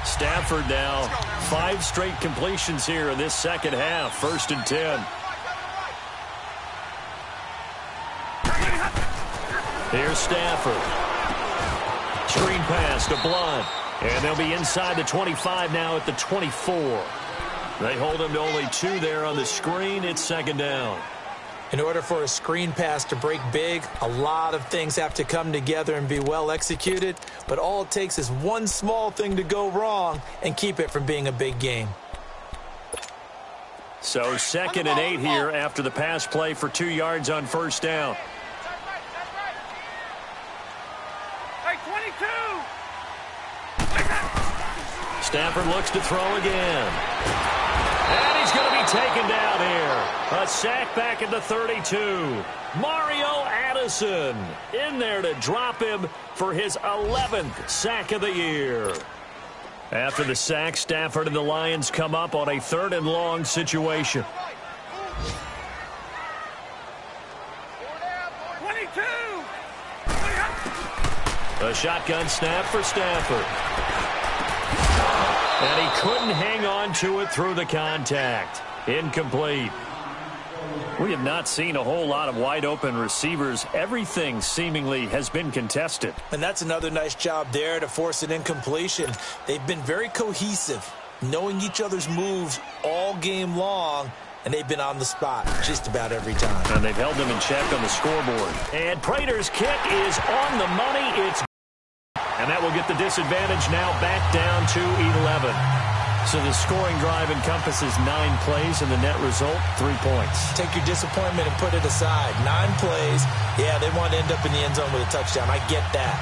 Stafford now, 5 straight completions here in this second half. First and 10. Here's Stafford. Screen pass to Blunt. And they'll be inside the 25 now at the 24. They hold him to only 2 there on the screen. It's second down. In order for a screen pass to break big, a lot of things have to come together and be well executed. But all it takes is one small thing to go wrong and keep it from being a big game. So second and 8 here after the pass play for 2 yards on first down. Hey, 22! Stafford looks to throw again. And he's going to be taken down here. A sack back at the 32. Mario Addison in there to drop him for his 11th sack of the year. After the sack, Stafford and the Lions come up on a 3rd and long situation. 22! A shotgun snap for Stafford. And he couldn't hang on to it through the contact. Incomplete. We have not seen a whole lot of wide-open receivers. Everything seemingly has been contested. And that's another nice job there to force an incompletion. They've been very cohesive, knowing each other's moves all game long, and they've been on the spot just about every time. And they've held them in check on the scoreboard. And Prater's kick is on the money. It's and that will get the disadvantage now back down to 11. So the scoring drive encompasses 9 plays, and the net result, 3 points. Take your disappointment and put it aside. 9 plays, yeah, they want to end up in the end zone with a touchdown. I get that.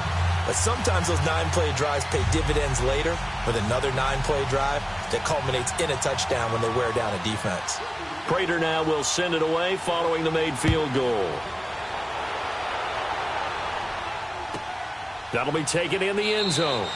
But sometimes those 9-play drives pay dividends later with another 9-play drive that culminates in a touchdown when they wear down a defense. Prater now will send it away following the made field goal. That'll be taken in the end zone.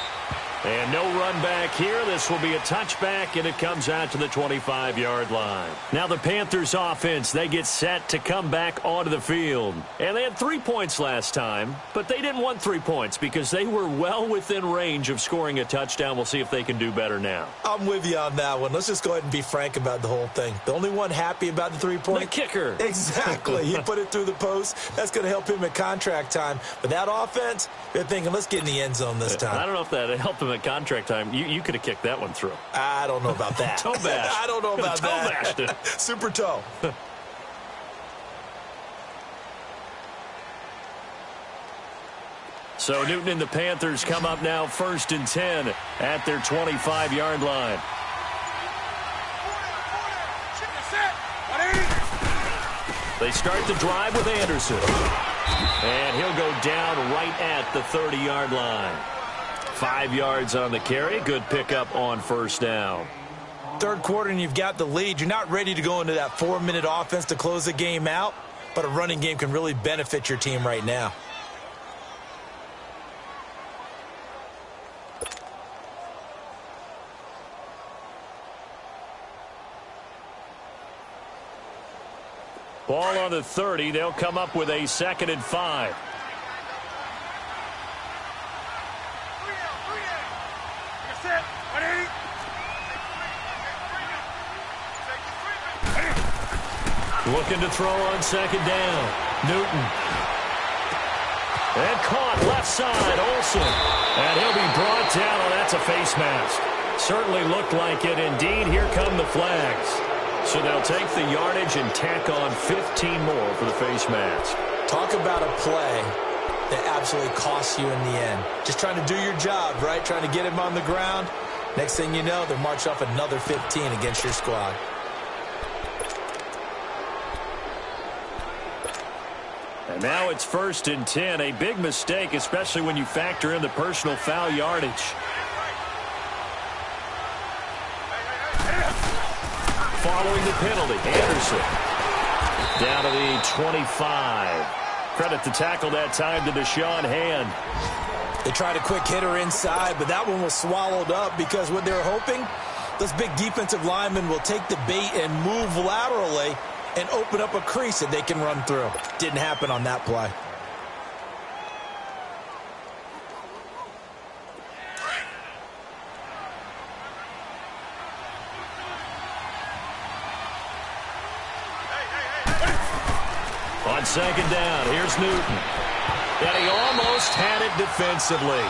And no run back here. This will be a touchback, and it comes out to the 25-yard line. Now the Panthers offense, they get set to come back onto the field. And they had 3 points last time, but they didn't want 3 points because they were well within range of scoring a touchdown. We'll see if they can do better now. I'm with you on that one. Let's just go ahead and be frank about the whole thing. The only one happy about the 3-point? The kicker. Exactly. He put it through the post. That's going to help him at contract time. But that offense, they're thinking, let's get in the end zone this time. I don't know if that helped him at contract time. You could have kicked that one through. I don't know about that. Toe bash. I don't know about toe that. Bashed it. Super toe. So Newton and the Panthers come up now 1st and 10 at their 25-yard line. They start the drive with Anderson. And he'll go down right at the 30-yard line. 5 yards on the carry. Good pickup on first down. Third quarter and you've got the lead. You're not ready to go into that 4-minute offense to close the game out, but a running game can really benefit your team right now. Ball on the 30. They'll come up with a 2nd and 5. Looking to throw on 2nd down. Newton. And caught left side, Olsen. And he'll be brought down. Oh, that's a face mask. Certainly looked like it. Indeed, here come the flags. So they'll take the yardage and tack on 15 more for the face mask. Talk about a play that absolutely costs you in the end. Just trying to do your job, right? Trying to get him on the ground. Next thing you know, they'll march off another 15 against your squad. And now it's 1st and 10. A big mistake, especially when you factor in the personal foul yardage. Following the penalty, Anderson down to the 25. Credit the tackle that time to Deshaun Hand. They tried a quick hitter inside, but that one was swallowed up because what they're hoping, those big defensive linemen will take the bait and move laterally and open up a crease that they can run through. Didn't happen on that play. On 2nd down, here's Newton. And he almost had it defensively.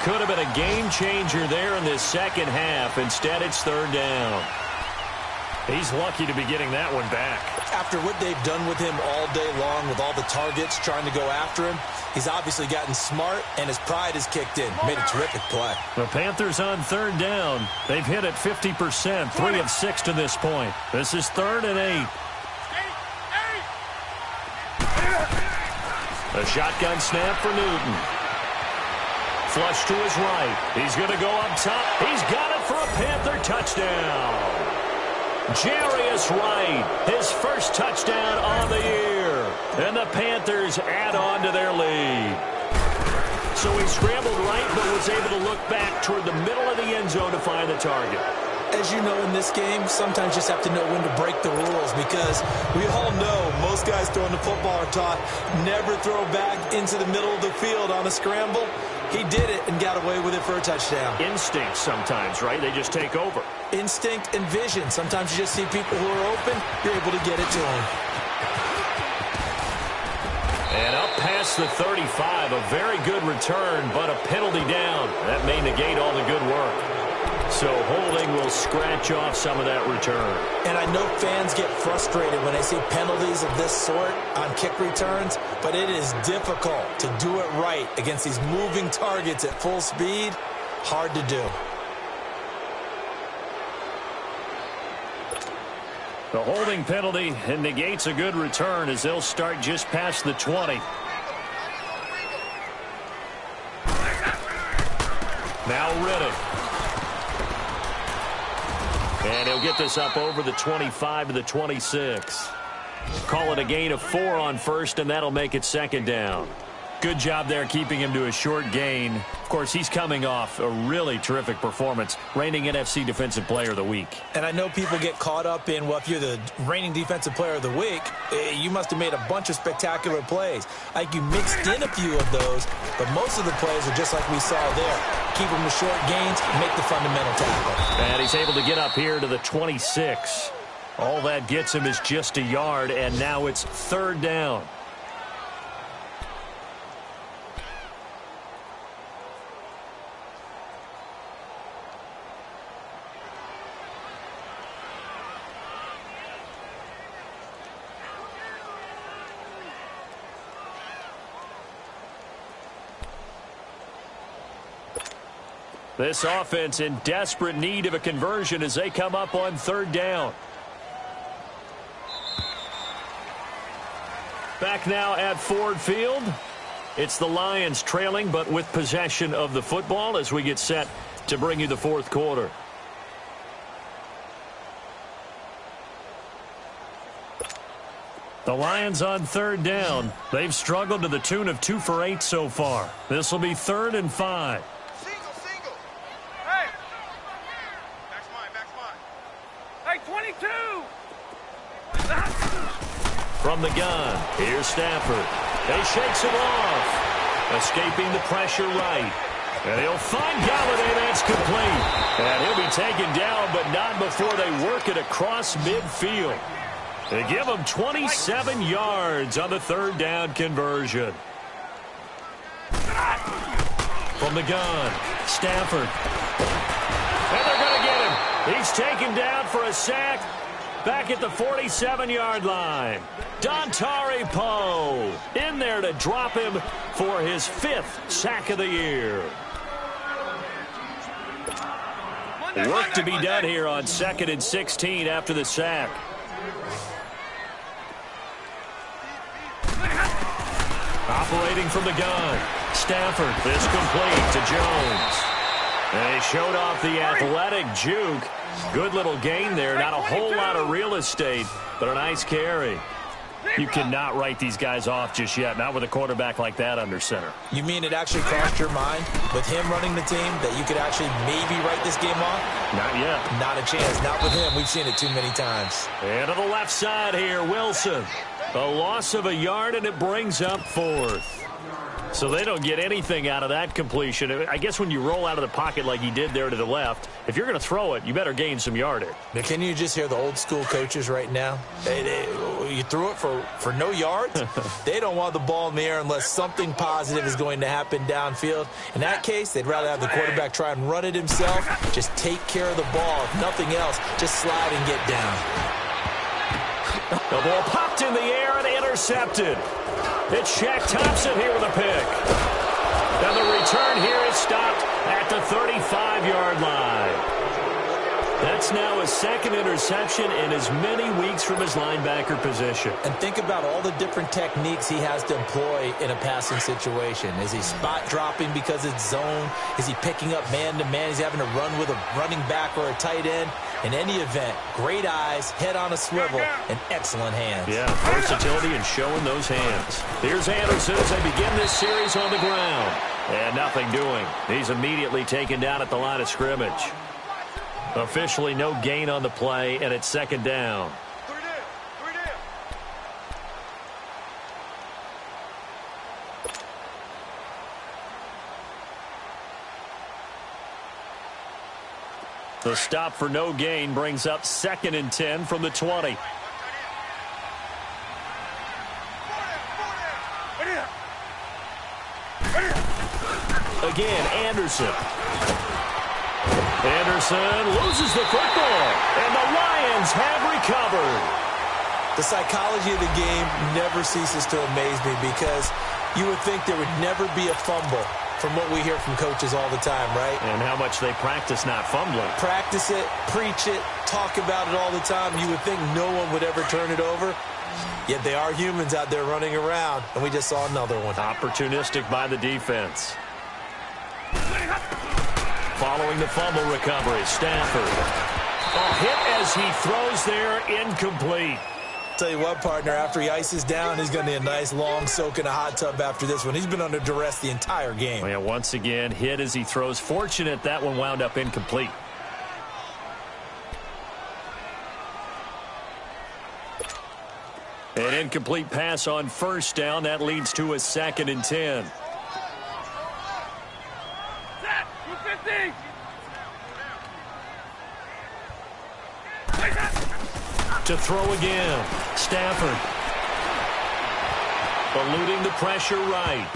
Could have been a game changer there in this second half. Instead, it's 3rd down. He's lucky to be getting that one back. After what they've done with him all day long with all the targets trying to go after him, he's obviously gotten smart and his pride has kicked in. Made a terrific play. The Panthers on 3rd down. They've hit it 50%, 3 of 6 to this point. This is 3rd and 8. A shotgun snap for Newton. Flush to his right. He's going to go up top. He's got it for a Panther touchdown. Jarius Wright, his first touchdown on the year. And the Panthers add on to their lead. So he scrambled right, but was able to look back toward the middle of the end zone to find the target. As you know, in this game, sometimes you just have to know when to break the rules because we all know most guys throwing the football are taught never throw back into the middle of the field on a scramble. He did it and got away with it for a touchdown. Instinct sometimes, right? They just take over. Instinct and vision. Sometimes you just see people who are open, you're able to get it to them. And up past the 35, a very good return, but a penalty down. That may negate all the good work. So holding will scratch off some of that return. And I know fans get frustrated when they see penalties of this sort on kick returns, but it is difficult to do it right against these moving targets at full speed. Hard to do. The holding penalty negates a good return as they'll start just past the 20. Now Riddick. And he'll get this up over the 25 to the 26. Call it a gain of 4 on 1st, and that'll make it 2nd down. Good job there keeping him to a short gain. Of course, he's coming off a really terrific performance, reigning NFC Defensive Player of the Week. And I know people get caught up in, well, if you're the reigning Defensive Player of the Week, you must have made a bunch of spectacular plays. Like you mixed in a few of those, but most of the plays are just like we saw there. Keep them to short gains, make the fundamental tackle. And he's able to get up here to the 26. All that gets him is just a yard, and now it's 3rd down. This offense in desperate need of a conversion as they come up on 3rd down. Back now at Ford Field. It's the Lions trailing, but with possession of the football as we get set to bring you the 4th quarter. The Lions on 3rd down. They've struggled to the tune of 2 for 8 so far. This will be 3rd and 5. Hey, 22! From the gun, here's Stafford. He shakes him off. Escaping the pressure right. And he'll find Galladay. That's complete. And he'll be taken down, but not before they work it across midfield. They give him 27 yards on the 3rd down conversion. From the gun, Stafford. And they're going to get him. He's taken down for a sack back at the 47-yard line. Dontari Poe in there to drop him for his 5th sack of the year. Work to be done here on 2nd and 16 after the sack. Operating from the gun, Stafford. This complete to Jones. And he showed off the athletic juke. Good little gain there. Not a whole lot of real estate, but a nice carry. You cannot write these guys off just yet, not with a quarterback like that under center. You mean it actually crossed your mind with him running the team that you could actually maybe write this game off? Not yet. Not a chance. Not with him. We've seen it too many times. And to the left side here, Wilson. A loss of a yard, and it brings up 4th. So they don't get anything out of that completion. I guess when you roll out of the pocket like he did there to the left, if you're going to throw it, you better gain some yardage. Now, can you just hear the old school coaches right now? You threw it for no yards? They don't want the ball in the air unless something positive is going to happen downfield. In that case, they'd rather have the quarterback try and run it himself. Just take care of the ball. If nothing else, just slide and get down. The ball popped in the air and intercepted. It's Shaq Thompson here with a pick. And the return here is stopped at the 35-yard line. That's now his 2nd interception in as many weeks from his linebacker position. And think about all the different techniques he has to employ in a passing situation. Is he spot dropping because it's zone? Is he picking up man-to-man? Is he having to run with a running back or a tight end? In any event, great eyes, head on a swivel, and excellent hands. Yeah, versatility and showing those hands. Here's Anderson as they begin this series on the ground. And nothing doing. He's immediately taken down at the line of scrimmage. Officially no gain on the play, and it's 2nd down. The stop for no gain brings up 2nd and 10 from the 20. Again, Anderson. Anderson loses the football, and the Lions have recovered. The psychology of the game never ceases to amaze me because you would think there would never be a fumble from what we hear from coaches all the time, right? And how much they practice not fumbling. Practice it, preach it, talk about it all the time. You would think no one would ever turn it over. Yet they are humans out there running around, and we just saw another one. Opportunistic by the defense. Following the fumble recovery, Stafford. A hit as he throws there, incomplete. Tell you what, partner, after he ices down, he's going to need a nice long soak in a hot tub after this one. He's been under duress the entire game. Well, once again, hit as he throws. Fortunate that one wound up incomplete. An incomplete pass on 1st down. That leads to a 2nd and 10. To throw again, Stafford. Eluding the pressure right.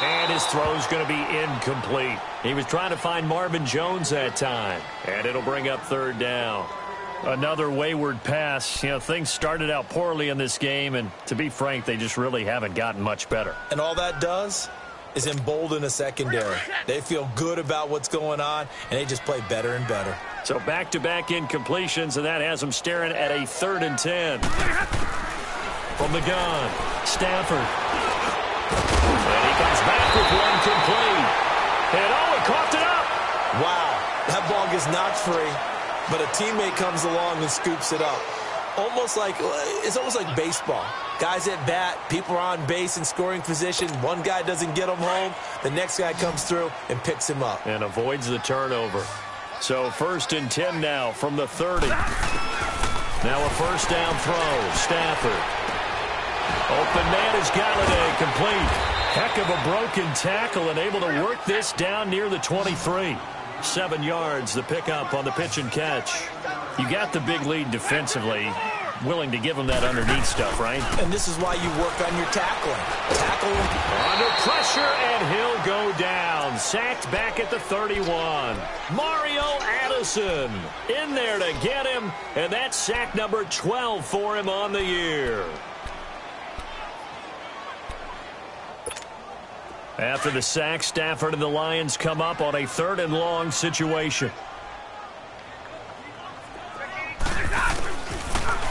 And his throw's going to be incomplete. He was trying to find Marvin Jones that time. And it'll bring up 3rd down. Another wayward pass. You know, things started out poorly in this game, and to be frank, they just really haven't gotten much better. And all that does is embolden a secondary. They feel good about what's going on, and they just play better and better. So back-to-back incompletions, and that has them staring at a 3rd and 10. From the gun, Stafford. And he comes back with one complete. And he coughed it up. Wow, that ball gets knocked free, but a teammate comes along and scoops it up. It's almost like baseball. Guys at bat, people are on base in scoring position. One guy doesn't get him home. The next guy comes through and picks him up. And avoids the turnover. So 1st and 10 now from the 30. Now a 1st down throw. Stafford. Open man is Galladay, complete. Heck of a broken tackle and able to work this down near the 23. 7 yards, the pickup on the pitch and catch. You got the big lead defensively. Willing to give him that underneath stuff, right? And this is why you work on your tackling. Tackle him. Under pressure, and he'll go down. and sacked back at the 31. Mario Addison in there to get him, and that's sack number 12 for him on the year. After the sack, Stafford and the Lions come up on a 3rd and long situation.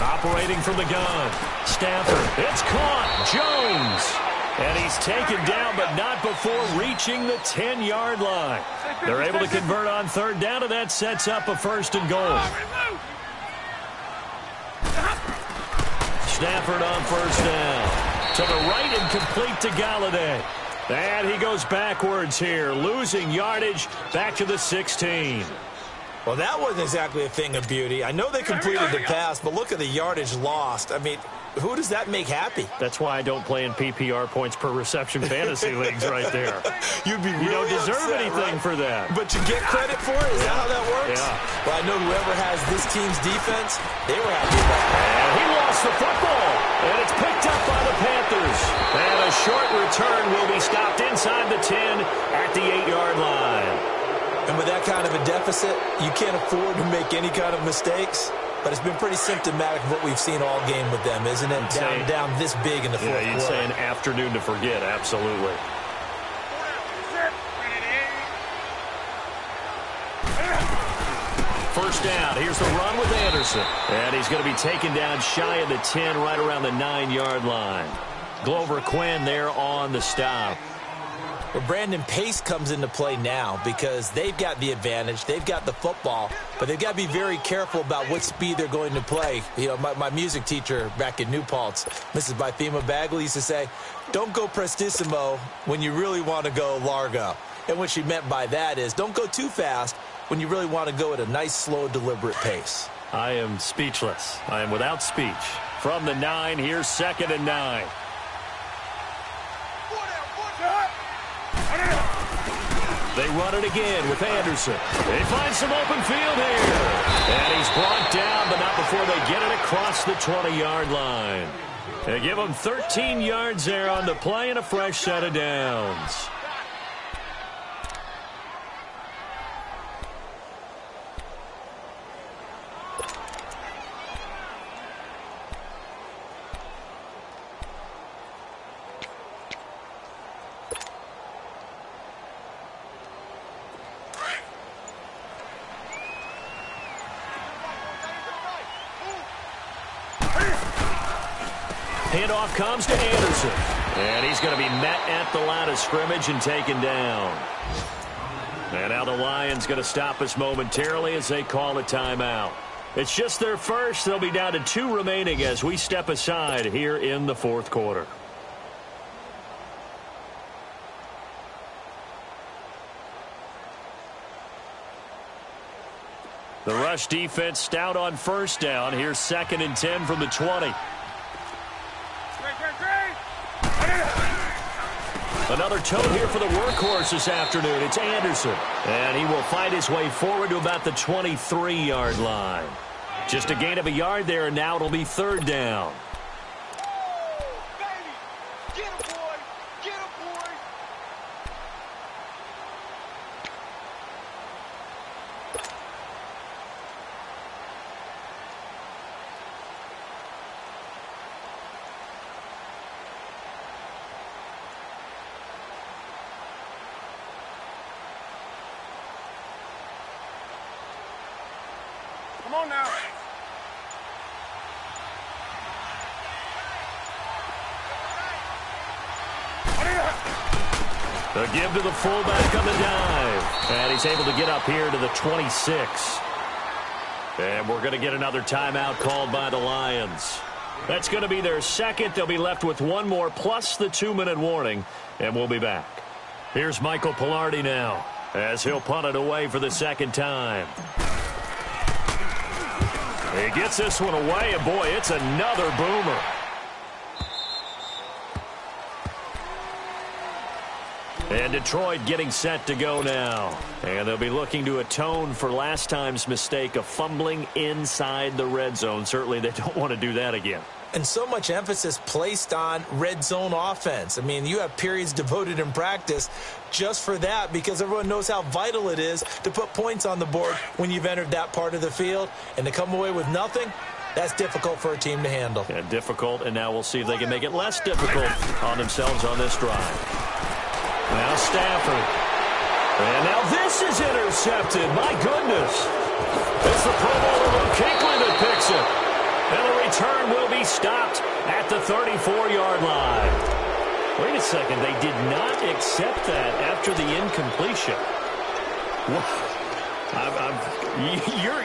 Operating from the gun. Stafford. It's caught. Jones. And he's taken down, but not before reaching the 10-yard line. They're able to convert on 3rd down, and that sets up a 1st and goal. Stafford on 1st down. To the right and complete to Galladay. And he goes backwards here, losing yardage back to the 16. Well, that wasn't exactly a thing of beauty. I know they completed the pass, but look at the yardage lost. I mean, who does that make happy? That's why I don't play in PPR points per reception fantasy leagues right there. You'd be really You don't deserve upset, anything right? for that. But you get credit for it? Is that how that works? Yeah. Well, I know whoever has this team's defense, they were happy about that. And he lost the football. And it's picked up by the Panthers. And a short return will be stopped inside the 10 at the 8-yard line. And with that kind of a deficit, you can't afford to make any kind of mistakes. But it's been pretty symptomatic of what we've seen all game with them, isn't it? Down this big in the fourth quarter. Yeah, you'd say an afternoon to forget, absolutely. First down. Here's the run with Anderson. And he's going to be taken down shy of the 10, right around the 9-yard line. Glover Quinn there on the stop. Well, Brandon, pace comes into play now because they've got the advantage. They've got the football, but they've got to be very careful about what speed they're going to play. You know, my music teacher back in New Paltz, Mrs. Bythema Bagley, used to say, don't go prestissimo when you really want to go largo. And what she meant by that is don't go too fast when you really want to go at a nice, slow, deliberate pace. I am speechless. I am without speech. From the 9, here's 2nd and 9. They run it again with Anderson. They find some open field here. And he's brought down, but not before they get it across the 20-yard line. They give him 13 yards there on the play and a fresh set of downs. Handoff comes to Anderson. And he's going to be met at the line of scrimmage and taken down. And now the Lions going to stop us momentarily as they call a timeout. It's just their first. They'll be down to 2 remaining as we step aside here in the 4th quarter. The rush defense stout on 1st down. Here's 2nd and 10 from the 20. Another tote here for the workhorse this afternoon. It's Anderson. And he will fight his way forward to about the 23-yard line. Just a gain of a yard there, and now it'll be 3rd down. Come on now. The give to the fullback on the dive. And he's able to get up here to the 26. And we're going to get another timeout called by the Lions. That's going to be their 2nd. They'll be left with 1 more plus the 2-minute warning. And we'll be back. Here's Michael Pilardi now as he'll punt it away for the 2nd time. He gets this one away, and boy, it's another boomer. And Detroit getting set to go now. And they'll be looking to atone for last time's mistake of fumbling inside the red zone. Certainly they don't want to do that again. And so much emphasis placed on red zone offense. I mean, you have periods devoted in practice just for that because everyone knows how vital it is to put points on the board when you've entered that part of the field. And to come away with nothing, that's difficult for a team to handle. Yeah, difficult, and now we'll see if they can make it less difficult on themselves on this drive. Now Stafford. And now this is intercepted. My goodness. It's the Pro Bowler Luke Kuechly that picks it. And the return will be stopped at the 34-yard line. Wait a second. They did not accept that after the incompletion.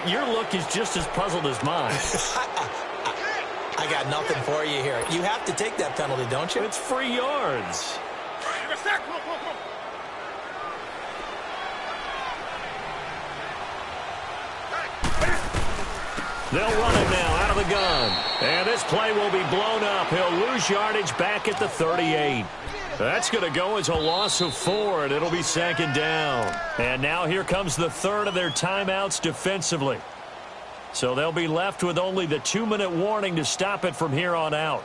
Your look is just as puzzled as mine. I got nothing for you here. You have to take that penalty, don't you? It's free yards. They'll run it now out of the gun. And this play will be blown up. He'll lose yardage back at the 38. That's going to go as a loss of 4, and it'll be second down. And now here comes the third of their timeouts defensively. So they'll be left with only the 2-minute warning to stop it from here on out.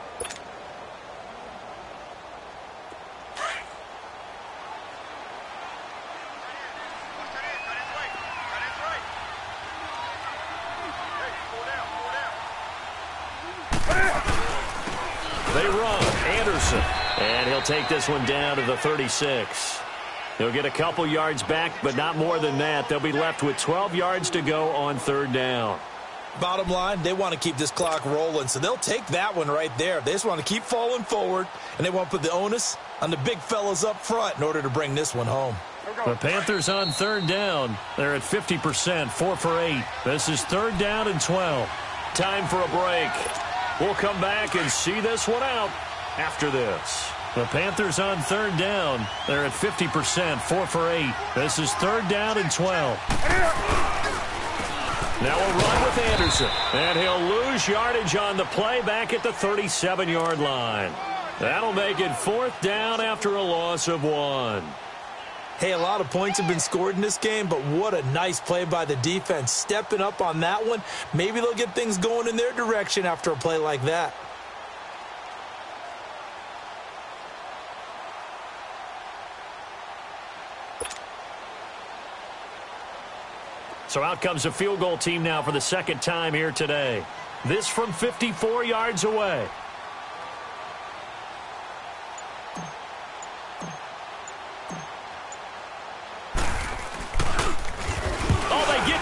They run. Anderson. And he'll take this one down to the 36. He'll get a couple yards back, but not more than that. They'll be left with 12 yards to go on third down. Bottom line, they want to keep this clock rolling, so they'll take that one right there. They just want to keep falling forward, and they want to put the onus on the big fellas up front in order to bring this one home. The Panthers on third down. They're at 50%, 4 for 8. This is third down and 12. Time for a break. We'll come back and see this one out after this. The Panthers on third down. They're at 50%, 4 for 8. This is third down and 12. Now we'll run with Anderson. And he'll lose yardage on the play back at the 37-yard line. That'll make it fourth down after a loss of 1. Hey, a lot of points have been scored in this game, but what a nice play by the defense. Stepping up on that one. Maybe they'll get things going in their direction after a play like that. So out comes a field goal team now for the second time here today. This from 54 yards away.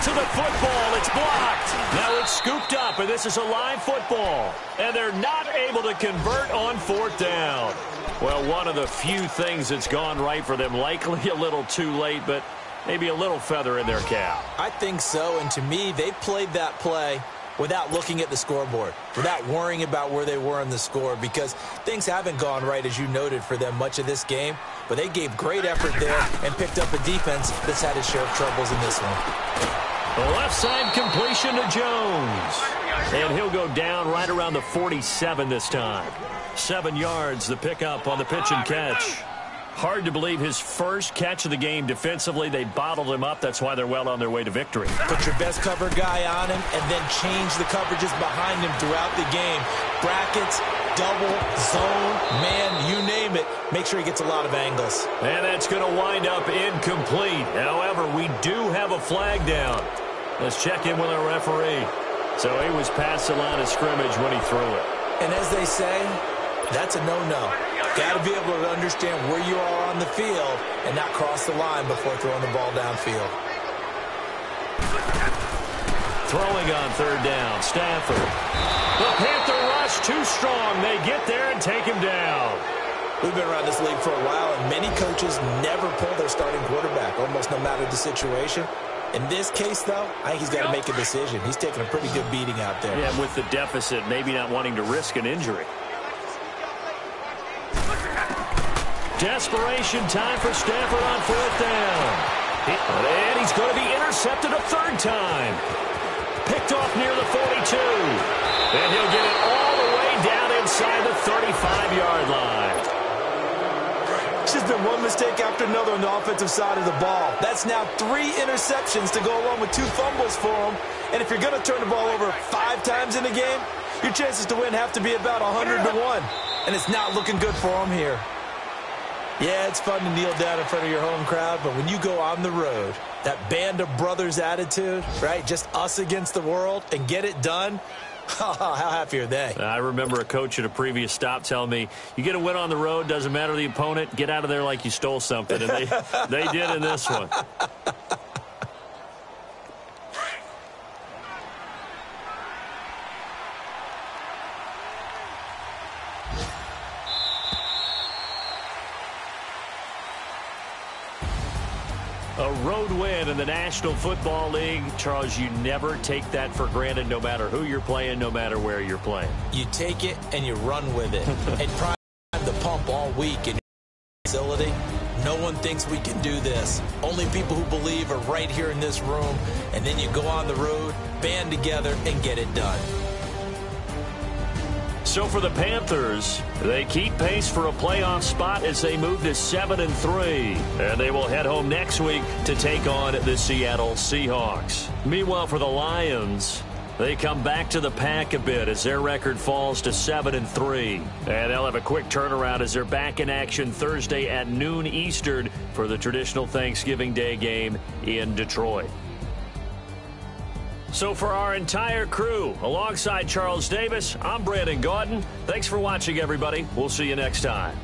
To the football. It's blocked. Now it's scooped up, and this is a live football. And they're not able to convert on fourth down. Well, one of the few things that's gone right for them. Likely a little too late, but maybe a little feather in their cap. I think so, and to me, they played that play without looking at the scoreboard, without worrying about where they were in the score, because things haven't gone right, as you noted, for them much of this game. But they gave great effort there and picked up a defense that's had its share of troubles in this one. The left side completion to Jones. And he'll go down right around the 47 this time. 7 yards, the pickup on the pitch and catch. Hard to believe his first catch of the game defensively. They bottled him up. That's why they're well on their way to victory. Put your best cover guy on him and then change the coverages behind him throughout the game. Brackets, double, zone, man, you name it. Make sure he gets a lot of angles. And that's going to wind up incomplete. However, we do have a flag down. Let's check in with our referee. So he was past the line of scrimmage when he threw it. And as they say, that's a no-no. Got to be able to understand where you are on the field and not cross the line before throwing the ball downfield. Throwing on third down, Stafford. The Panther rush too strong. They get there and take him down. We've been around this league for a while, and many coaches never pull their starting quarterback, almost no matter the situation. In this case, though, I think he's got to make a decision. He's taking a pretty good beating out there. Yeah, with the deficit, maybe not wanting to risk an injury. Desperation time for Stafford on fourth down. And he's going to be intercepted a third time. Picked off near the 42. And he'll get it all the way down inside the 35-yard line. It's just been one mistake after another on the offensive side of the ball. That's now 3 interceptions to go along with 2 fumbles for him. And if you're going to turn the ball over 5 times in a game, Your chances to win have to be about 100-1, and it's not looking good for them here. Yeah, it's fun to kneel down in front of your home crowd, but when you go on the road, that band of brothers attitude, right, just us against the world, and get it done, how happy are they? I remember a coach at a previous stop telling me, you get a win on the road, doesn't matter the opponent, get out of there like you stole something, and they did in this one. A road win in the National Football League. Charles, you never take that for granted no matter who you're playing, no matter where you're playing. You take it and you run with it. And prime the pump all week in your facility. No one thinks we can do this. Only people who believe are right here in this room. And then you go on the road, band together, and get it done. So for the Panthers, they keep pace for a playoff spot as they move to 7-3. And they will head home next week to take on the Seattle Seahawks. Meanwhile, for the Lions, they come back to the pack a bit as their record falls to 7-3. And they'll have a quick turnaround as they're back in action Thursday at noon Eastern for the traditional Thanksgiving Day game in Detroit. So for our entire crew, alongside Charles Davis, I'm Brandon Gaudin. Thanks for watching, everybody. We'll see you next time.